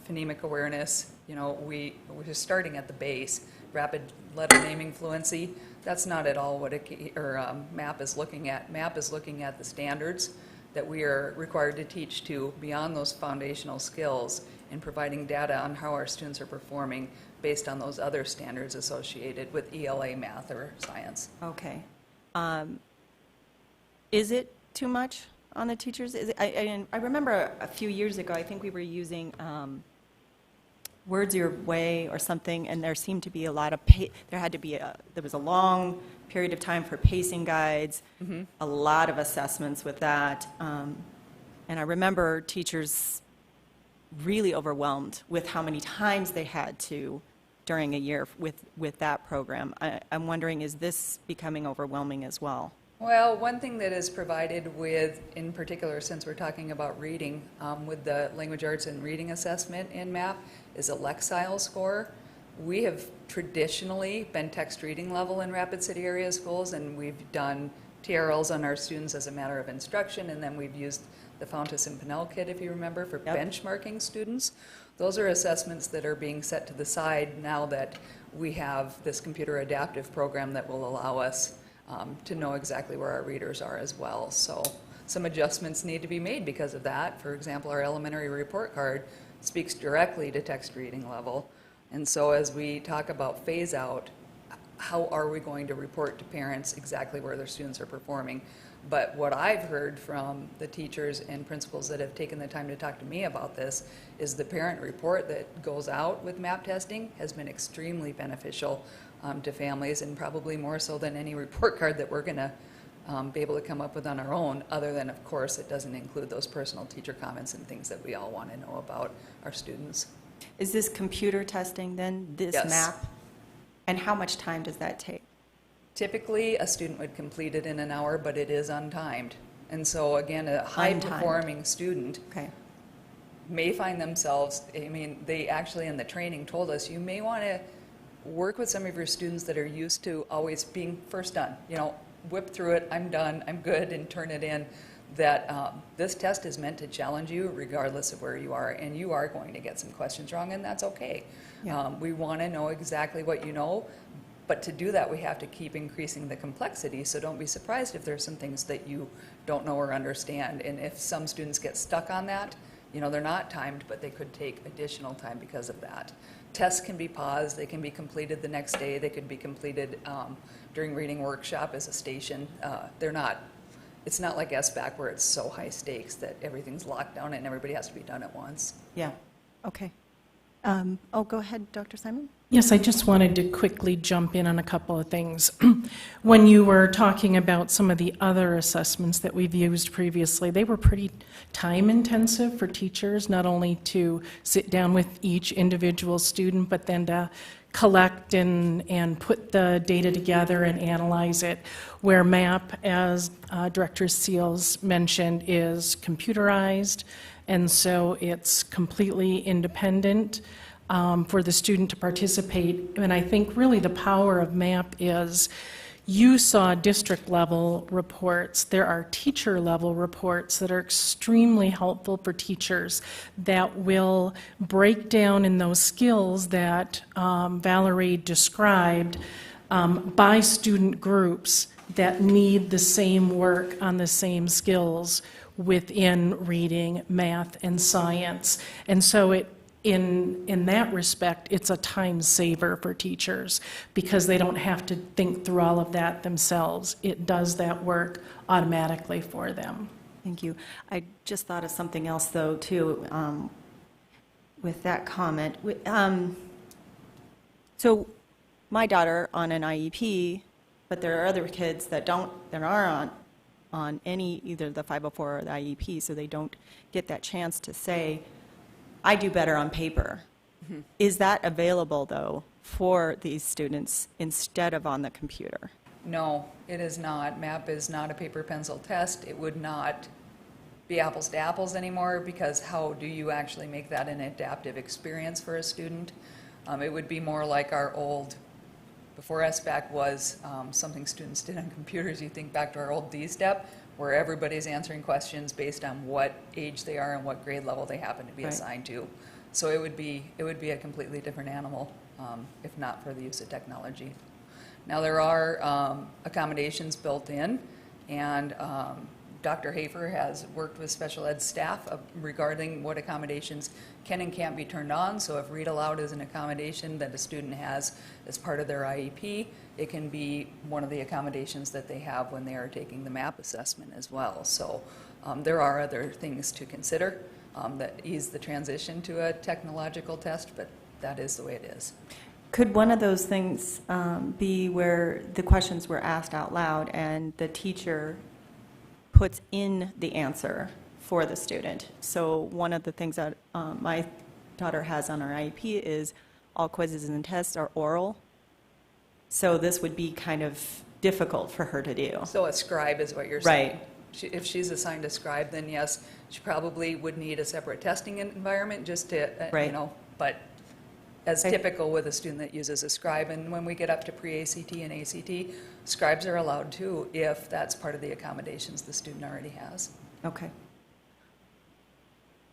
phonemic awareness. You know, we're just starting at the base. Rapid letter naming fluency, that's not at all what MAP is looking at. MAP is looking at the standards that we are required to teach to beyond those foundational skills and providing data on how our students are performing based on those other standards associated with ELA, math, or science. Okay. Is it too much on the teachers? Is it, I remember a few years ago, I think we were using Words Your Way or something, and there seemed to be a lot of, there was a long period of time for pacing guides, a lot of assessments with that. And I remember teachers really overwhelmed with how many times they had to during a year with that program. I'm wondering, is this becoming overwhelming as well? Well, one thing that is provided with, in particular, since we're talking about reading, with the language arts and reading assessment in MAP, is a Lexile score. We have traditionally been text reading level in Rapid City area schools, and we've done TRLs on our students as a matter of instruction, and then we've used the Fountas and Pinnell kit, if you remember, for benchmarking students. Those are assessments that are being set to the side now that we have this computer adaptive program that will allow us to know exactly where our readers are as well. So some adjustments need to be made because of that. For example, our elementary report card speaks directly to text reading level. And so as we talk about phase out, how are we going to report to parents exactly where their students are performing? But what I've heard from the teachers and principals that have taken the time to talk to me about this is the parent report that goes out with MAP testing has been extremely beneficial to families, and probably more so than any report card that we're going to be able to come up with on our own, other than, of course, it doesn't include those personal teacher comments and things that we all want to know about our students. Is this computer testing then, this MAP? And how much time does that take? Typically, a student would complete it in an hour, but it is untimed. And so, again, a high-performing student may find themselves, I mean, they actually in the training told us, you may want to work with some of your students that are used to always being first done. You know, whip through it, I'm done, I'm good, and turn it in. that this test is meant to challenge you regardless of where you are, and you are going to get some questions wrong, and that's okay. Yeah. We want to know exactly what you know, but to do that, we have to keep increasing the complexity, so don't be surprised if there's some things that you don't know or understand, and if some students get stuck on that, you know, they're not timed, but they could take additional time because of that. Tests can be paused, they can be completed the next day, they could be completed during reading workshop as a station. It's not like SBAC where it's so high stakes that everything's locked down and everybody has to be done at once. Yeah, okay. Go ahead, Dr. Simon. Yes, I just wanted to quickly jump in on a couple of things. When you were talking about some of the other assessments that we've used previously, they were pretty time intensive for teachers, not only to sit down with each individual student, but then to collect and put the data together and analyze it, where MAP, as Director Seals mentioned, is computerized, and so it's completely independent for the student to participate. And I think really the power of MAP is you saw district level reports. There are teacher level reports that are extremely helpful for teachers that will break down in those skills that Valerie described by student groups that need the same work on the same skills within reading, math, and science. And so in that respect, it's a time saver for teachers because they don't have to think through all of that themselves. It does that work automatically for them. Thank you. I just thought of something else, though, too, with that comment. So my daughter on an IEP, but there are other kids that are on any, either the 504 or the IEP, so they don't get that chance to say, I do better on paper. Mm-hmm. Is that available, though, for these students instead of on the computer? No, it is not. MAP is not a paper pencil test. It would not be apples to apples anymore because how do you actually make that an adaptive experience for a student? It would be more like our old, before SBAC was something students did on computers, you think back to our old D-STEP, where everybody's answering questions based on what age they are and what grade level they happen to be assigned to. So it would be a completely different animal if not for the use of technology. Now there are accommodations built in, and Dr. Hafer has worked with special ed staff regarding what accommodations can and can't be turned on. So if read aloud is an accommodation that a student has as part of their IEP, it can be one of the accommodations that they have when they are taking the MAP assessment as well. So there are other things to consider that ease the transition to a technological test, but that is the way it is. Could one of those things be where the questions were asked out loud and the teacher puts in the answer for the student? So one of the things that my daughter has on her IEP is all quizzes and tests are oral. So this would be kind of difficult for her to do. So a scribe is what you're saying. Right. If she's assigned a scribe, then yes, she probably would need a separate testing environment just to, Right. you know, but as typical with a student that uses a scribe. And when we get up to pre-ACT and ACT, scribes are allowed too if that's part of the accommodations the student already has. Okay.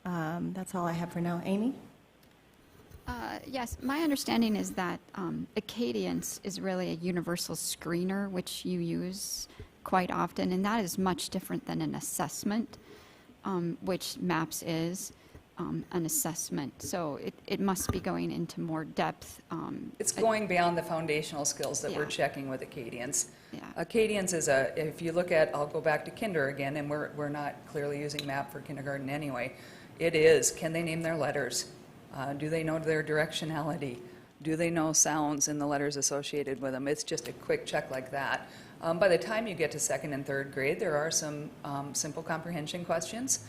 That's all I have for now. Amy? Yes, my understanding is that Acadience is really a universal screener, which you use quite often, and that is much different than an assessment, which MAPS is an assessment. So it must be going into more depth. It's going beyond the foundational skills that we're checking with Acadience. Yeah. Acadience is if you look at, I'll go back to kinder again, and we're not clearly using MAP for kindergarten anyway. It is, can they name their letters? Do they know their directionality? Do they know sounds and the letters associated with them? It's just a quick check like that. By the time you get to second and third grade, there are some simple comprehension questions.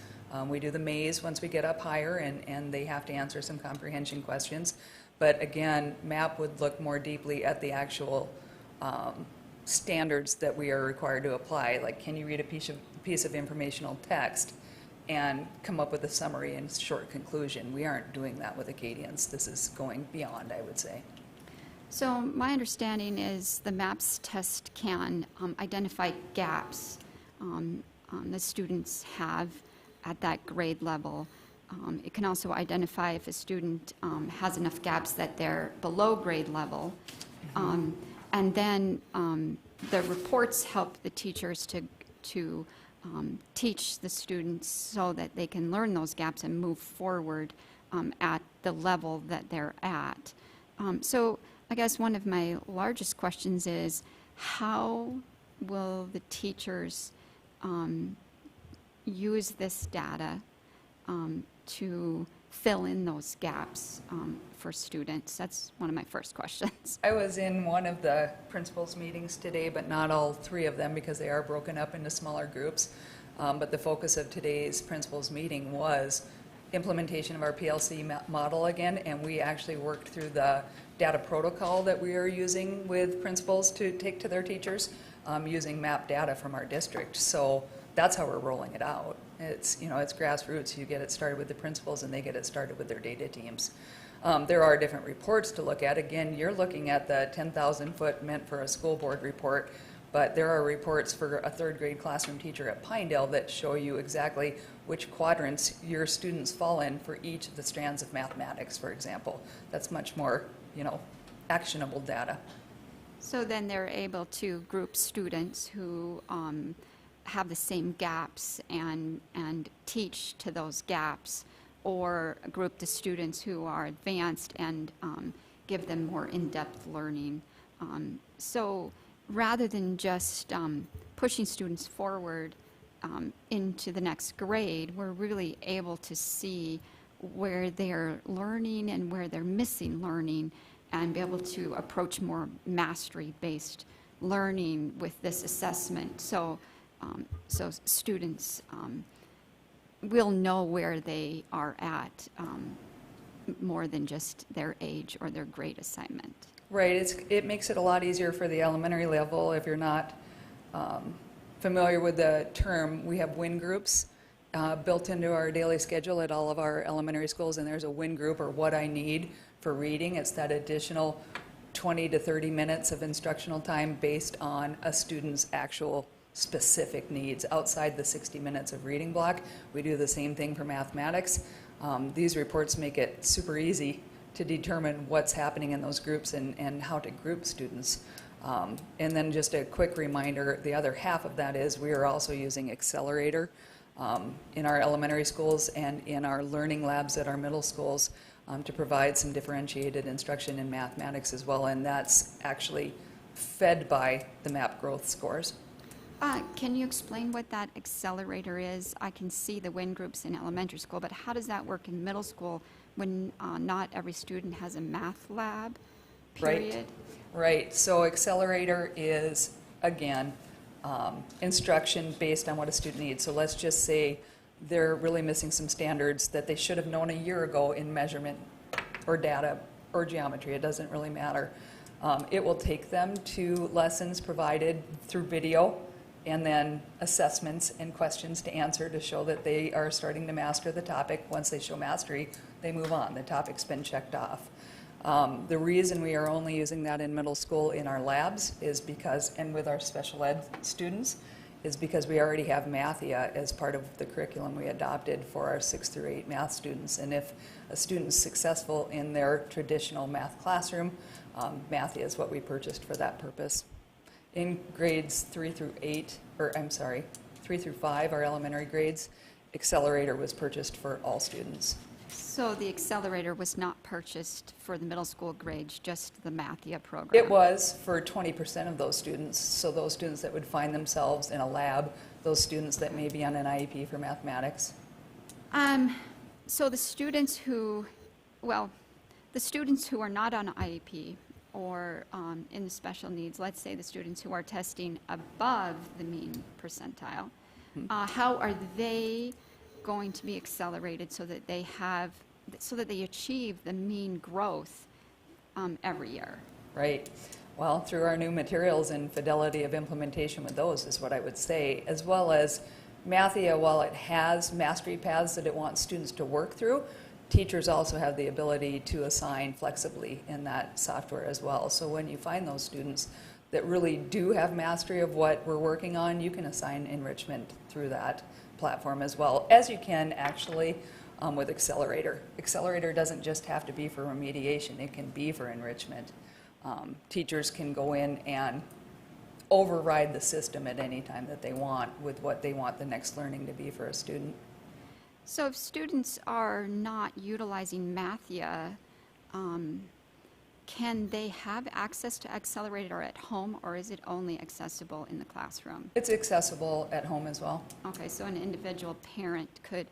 We do the maze once we get up higher, and they have to answer some comprehension questions. But again, MAP would look more deeply at the actual standards that we are required to apply. Like, can you read a piece of informational text and come up with a summary and short conclusion? We aren't doing that with Acadience. This is going beyond, I would say. So my understanding is the MAPS test can identify gaps the students have at that grade level. It can also identify if a student has enough gaps that they're below grade level. And then the reports help the teachers to teach the students so that they can learn those gaps and move forward at the level that they're at. So I guess one of my largest questions is, how will the teachers use this data to fill in those gaps for students? That's one of my first questions. I was in one of the principals' meetings today, but not all 3 of them because they are broken up into smaller groups. But the focus of today's principals' meeting was implementation of our PLC model again, and we actually worked through the data protocol that we are using with principals to take to their teachers using map data from our district. So that's how we're rolling it out. It's, you know, it's grassroots. You get it started with the principals and they get it started with their data teams. There are different reports to look at. Again, you're looking at the 10,000 foot meant for a school board report, but there are reports for a 3rd grade classroom teacher at Pinedale that show you exactly which quadrants your students fall in for each of the strands of mathematics, for example. That's much more, you know, actionable data. So then they're able to group students who have the same gaps and teach to those gaps, or group the students who are advanced and give them more in-depth learning. So rather than just pushing students forward into the next grade, we're really able to see where they're learning and where they're missing learning, and be able to approach more mastery-based learning with this assessment. So students will know where they are at more than just their age or their grade assignment. Right, it makes it a lot easier for the elementary level. If you're not familiar with the term, we have WIN groups built into our daily schedule at all of our elementary schools, and there's a WIN group, or what I need for reading. It's that additional 20 to 30 minutes of instructional time based on a student's actual specific needs outside the 60 minutes of reading block. We do the same thing for mathematics. These reports make it super easy to determine what's happening in those groups and how to group students. And then just a quick reminder, the other half of that is we are also using Accelerator in our elementary schools and in our learning labs at our middle schools to provide some differentiated instruction in mathematics as well, and that's actually fed by the MAP growth scores. Can you explain what that accelerator is? I can see the WIN groups in elementary school, but how does that work in middle school when not every student has a math lab, period? Right. So accelerator is, again, instruction based on what a student needs. So let's just say they're really missing some standards that they should have known a year ago in measurement or data or geometry. It doesn't really matter. It will take them to lessons provided through video, and then assessments and questions to answer to show that they are starting to master the topic. Once they show mastery, they move on. The topic's been checked off. The reason we are only using that in middle school in our labs is because, and with our special ed students, is because we already have Mathia as part of the curriculum we adopted for our 6th through 8 math students. And if a student is successful in their traditional math classroom, Mathia is what we purchased for that purpose. In grades 3 through 5, our elementary grades, Accelerator was purchased for all students. So the accelerator was not purchased for the middle school grades, just the Mathia program? It was for 20% of those students. So those students that would find themselves in a lab, those students that may be on an IEP for mathematics. So the students who, the students who are not on IEP or in the special needs, let's say the students who are testing above the mean percentile, how are they going to be accelerated so that they achieve the mean growth every year? Right. Well, through our new materials and fidelity of implementation with those is what I would say, as well as Mathia, while it has mastery paths that it wants students to work through, teachers also have the ability to assign flexibly in that software as well. So when you find those students that really do have mastery of what we're working on, you can assign enrichment through that platform as well, as you can actually with Accelerator. Accelerator doesn't just have to be for remediation, it can be for enrichment. Teachers can go in and override the system at any time that they want with what they want the next learning to be for a student. So if students are not utilizing Mathia, can they have access to Accelerator at home, or is it only accessible in the classroom? It's accessible at home as well. Okay, so an individual parent could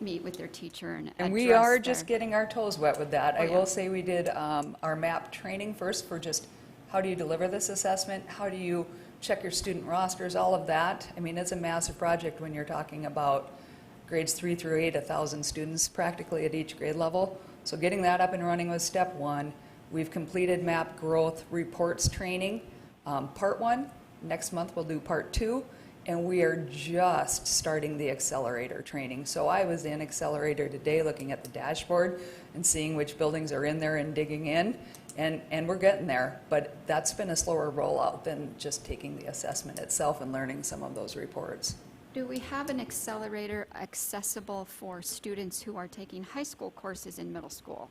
meet with their teacher and And we address are their- just getting our toes wet with that. Oh, I yeah. will say we did our MAP training first for just how do you deliver this assessment, how do you check your student rosters, all of that. I mean, it's a massive project when you're talking about grades 3 through 8, 1,000 students practically at each grade level. So getting that up and running was step one. We've completed MAP growth reports training, part 1. Next month we'll do part 2. And we are just starting the Accelerator training. So I was in Accelerator today looking at the dashboard and seeing which buildings are in there and digging in. And we're getting there, but that's been a slower rollout than just taking the assessment itself and learning some of those reports. Do we have an Accelerator accessible for students who are taking high school courses in middle school?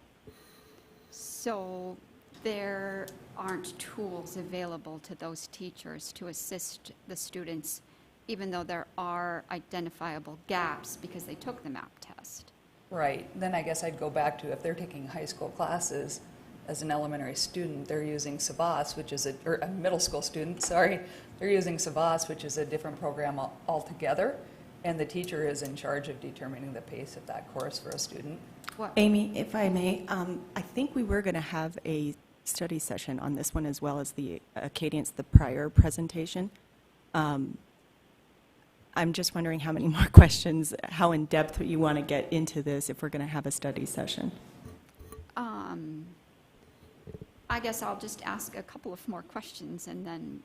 So there aren't tools available to those teachers to assist the students, even though there are identifiable gaps because they took the MAP test. Right, then I guess I'd go back to if they're taking high school classes as an elementary student, they're using Savas, which is or a middle school student, sorry, they're using Savas, which is a different program altogether, and the teacher is in charge of determining the pace of that course for a student. Amy, if I may, I think we were going to have a study session on this one as well as the Acadience, the prior presentation. I'm just wondering how many more questions, how in depth you want to get into this if we're going to have a study session. I guess I'll just ask a couple of more questions and then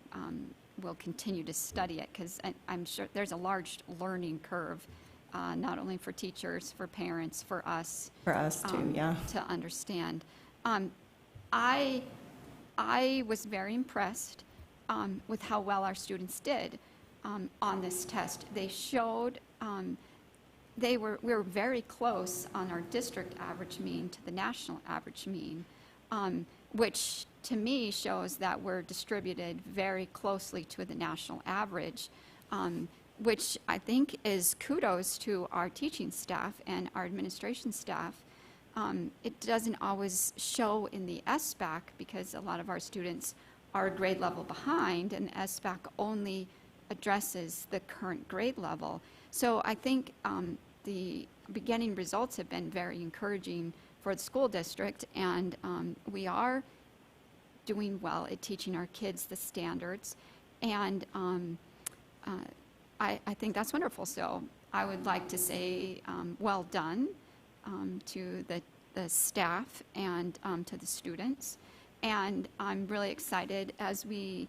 we'll continue to study it because I'm sure there's a large learning curve, not only for teachers, for parents, for us. For us too, yeah. To understand. I was very impressed with how well our students did on this test. They showed we were very close on our district average mean to the national average mean, which to me shows that we're distributed very closely to the national average, which I think is kudos to our teaching staff and our administration staff. It doesn't always show in the SBAC because a lot of our students are a grade level behind, and SBAC only addresses the current grade level. So I think the beginning results have been very encouraging for the school district, and we are doing well at teaching our kids the standards, and I think that's wonderful. So I would like to say well done to the staff and to the students, and I'm really excited as we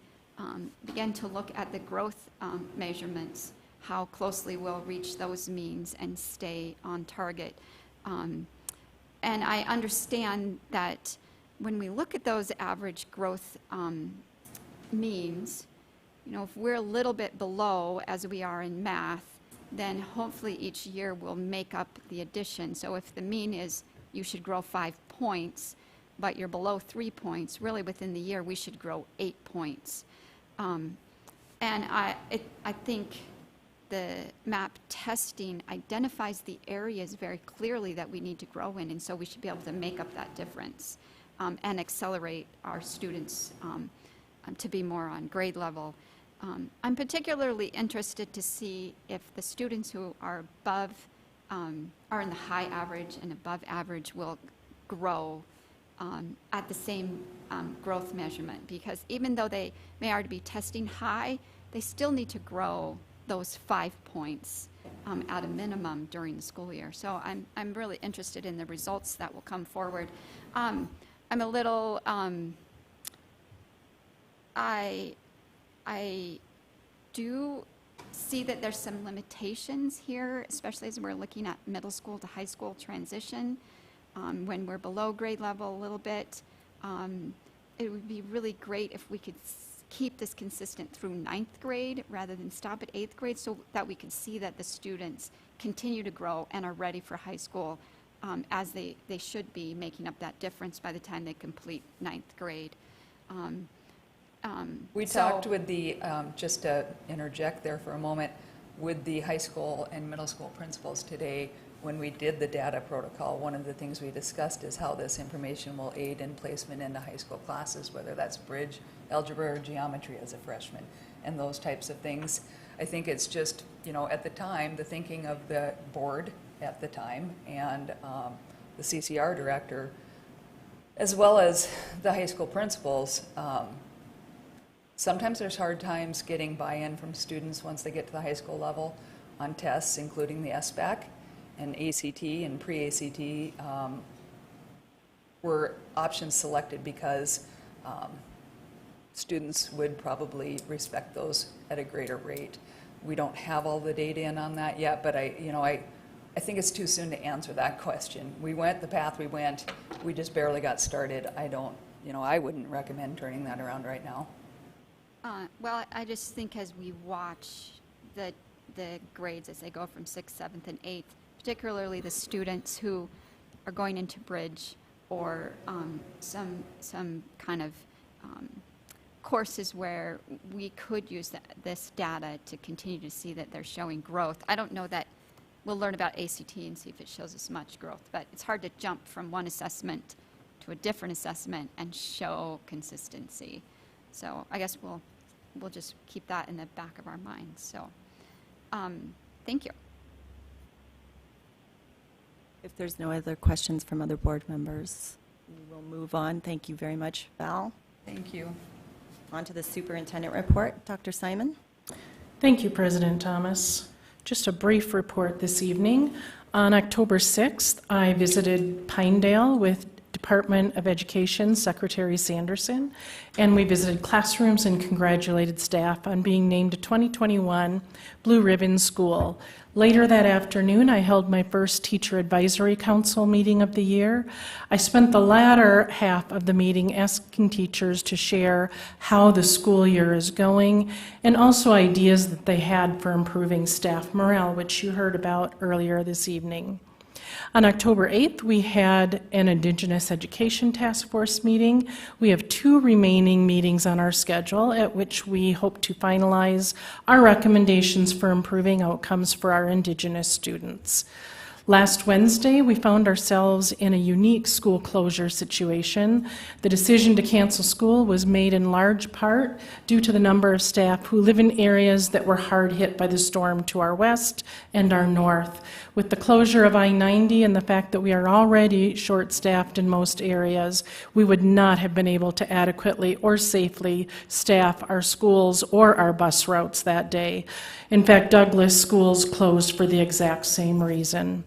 begin to look at the growth measurements, how closely we'll reach those means and stay on target. And I understand that when we look at those average growth means, you know, if we're a little bit below as we are in math, then hopefully each year we'll make up the addition. So if the mean is you should grow 5 points, but you're below 3 points, really within the year we should grow 8 points. And I think the MAP testing identifies the areas very clearly that we need to grow in, and so we should be able to make up that difference and accelerate our students to be more on grade level. I'm particularly interested to see if the students who are above, are in the high average and above average will grow at the same growth measurement, because even though they may already be testing high, they still need to grow those 5 points at a minimum during the school year. So I'm really interested in the results that will come forward. I'm a little, I do see that there's some limitations here, especially as we're looking at middle school to high school transition. When we're below grade level a little bit, it would be really great if we could keep this consistent through ninth grade rather than stop at eighth grade, so that we can see that the students continue to grow and are ready for high school as they should be, making up that difference by the time they complete ninth grade. We talked with the, just to interject there for a moment, with the high school and middle school principals today. When we did the data protocol, one of the things we discussed is how this information will aid in placement into high school classes, whether that's bridge, algebra, or geometry as a freshman, and those types of things. I think it's just, you know, at the time, the thinking of the board at the time and the CCR director, as well as the high school principals. Sometimes there's hard times getting buy-in from students once they get to the high school level on tests, including the SBAC and ACT and pre-ACT were options selected because students would probably respect those at a greater rate. We don't have all the data in on that yet, but I think it's too soon to answer that question. We went the path we went. We just barely got started. I wouldn't recommend turning that around right now. Well, I just think as we watch the grades as they go from 6th, 7th, and 8th, particularly the students who are going into bridge or some kind of courses where we could use this data to continue to see that they're showing growth. I don't know that we'll learn about ACT and see if it shows us much growth, but it's hard to jump from one assessment to a different assessment and show consistency. So I guess we'll just keep that in the back of our minds. So thank you. If there's no other questions from other board members, we will move on. Thank you very much, Val. Thank you. On to the superintendent report. Dr. Simon. Thank you, President Thomas. Just a brief report this evening. On October 6th, I visited Pinedale with Department of Education Secretary Sanderson, and we visited classrooms and congratulated staff on being named a 2021 Blue Ribbon School. Later that afternoon, I held my first Teacher Advisory Council meeting of the year. I spent the latter half of the meeting asking teachers to share how the school year is going and also ideas that they had for improving staff morale, which you heard about earlier this evening. On October 8th, we had an Indigenous Education Task Force meeting. We have 2 remaining meetings on our schedule at which we hope to finalize our recommendations for improving outcomes for our Indigenous students. Last Wednesday, we found ourselves in a unique school closure situation. The decision to cancel school was made in large part due to the number of staff who live in areas that were hard hit by the storm to our west and our north. With the closure of I-90 and the fact that we are already short-staffed in most areas, we would not have been able to adequately or safely staff our schools or our bus routes that day. In fact, Douglas schools closed for the exact same reason.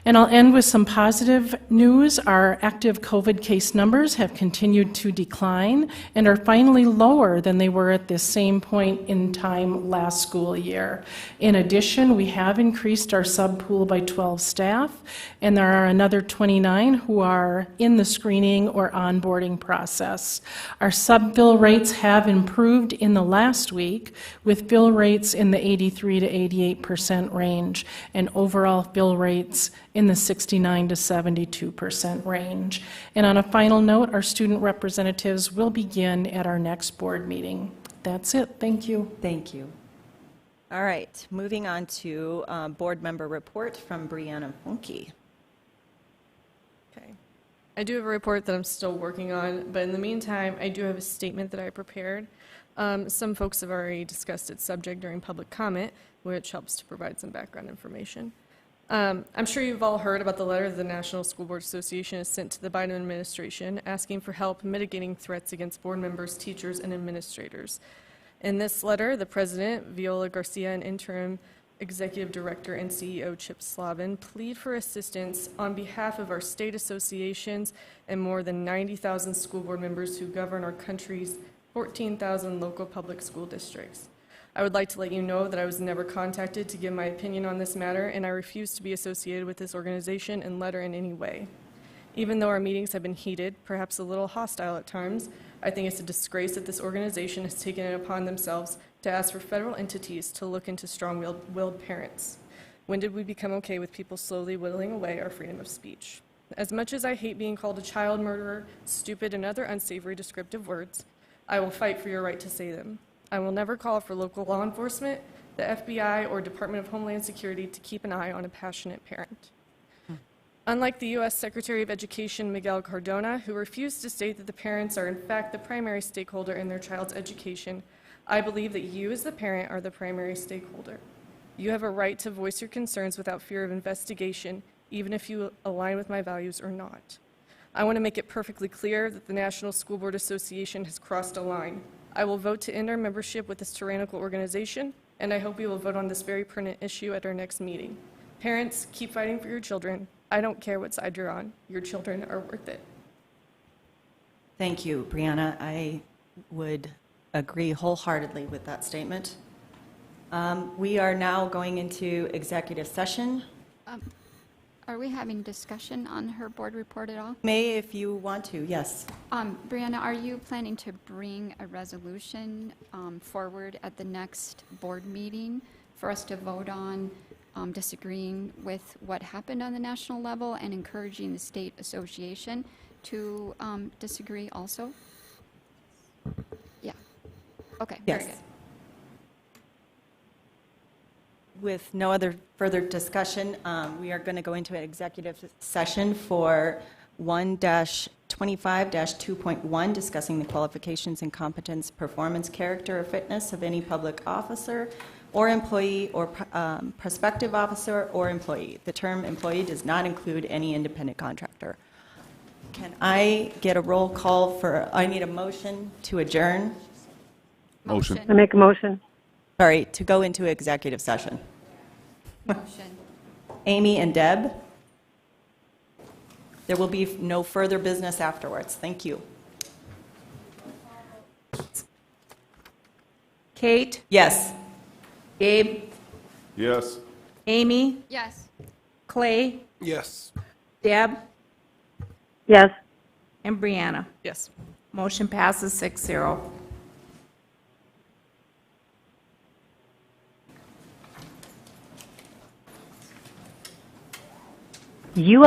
And I'll end with some positive news. Our active COVID case numbers have continued to decline and are finally lower than they were at this same point in time last school year. In addition, we have increased our subpool by 12 staff, and there are another 29 who are in the screening or onboarding process. Our sub-bill rates have improved in the last week, with bill rates in the 83 to 88% range, and overall bill rates in the 69 to 72% range. And on a final note, our student representatives will begin at our next board meeting. That's it. Thank you. Thank you. All right, moving on to board member report from Brianna Funke. Okay. I do have a report that I'm still working on, but in the meantime, I do have a statement that I prepared. Some folks have already discussed its subject during public comment, which helps to provide some background information. I'm sure you've all heard about the letter the National School Board Association has sent to the Biden administration asking for help mitigating threats against board members, teachers, and administrators. In this letter, the president, Viola Garcia, and interim executive director and CEO Chip Slavin plead for assistance on behalf of our state associations and more than 90,000 school board members who govern our country's 14,000 local public school districts. I would like to let you know that I was never contacted to give my opinion on this matter, and I refuse to be associated with this organization and letter in any way. Even though our meetings have been heated, perhaps a little hostile at times, I think it's a disgrace that this organization has taken it upon themselves to ask for federal entities to look into strong-willed parents. When did we become okay with people slowly whittling away our freedom of speech? As much as I hate being called a child murderer, stupid, and other unsavory descriptive words, I will fight for your right to say them. I will never call for local law enforcement, the FBI, or Department of Homeland Security to keep an eye on a passionate parent. Unlike the U.S. Secretary of Education, Miguel Cardona, who refused to state that the parents are in fact the primary stakeholder in their child's education, I believe that you as the parent are the primary stakeholder. You have a right to voice your concerns without fear of investigation, even if you align with my values or not. I want to make it perfectly clear that the National School Board Association has crossed a line. I will vote to end our membership with this tyrannical organization, and I hope you will vote on this very pertinent issue at our next meeting. Parents, keep fighting for your children. I don't care what side you're on. Your children are worth it. Thank you, Brianna. I would agree wholeheartedly with that statement. We are now going into executive session. Are we having discussion on her board report at all? May, if you want to, yes. Brianna, are you planning to bring a resolution forward at the next board meeting for us to vote on, disagreeing with what happened on the national level and encouraging the state association to disagree also? Yeah. Okay, Yes. very good. With no other further discussion, we are going to go into an executive session for 1-25-2.1, discussing the qualifications and competence, performance, character, or fitness of any public officer or employee or prospective officer or employee. The term employee does not include any independent contractor. Can I get a roll call for, I need a motion to adjourn? Motion. I make a motion. Sorry, to go into executive session. Motion. Amy and Deb? There will be no further business afterwards. Thank you. Kate, Yes. Gabe, Yes. Amy, Yes. Clay, Yes. Deb, Yes. and Brianna. Yes. Motion passes 6-0. You have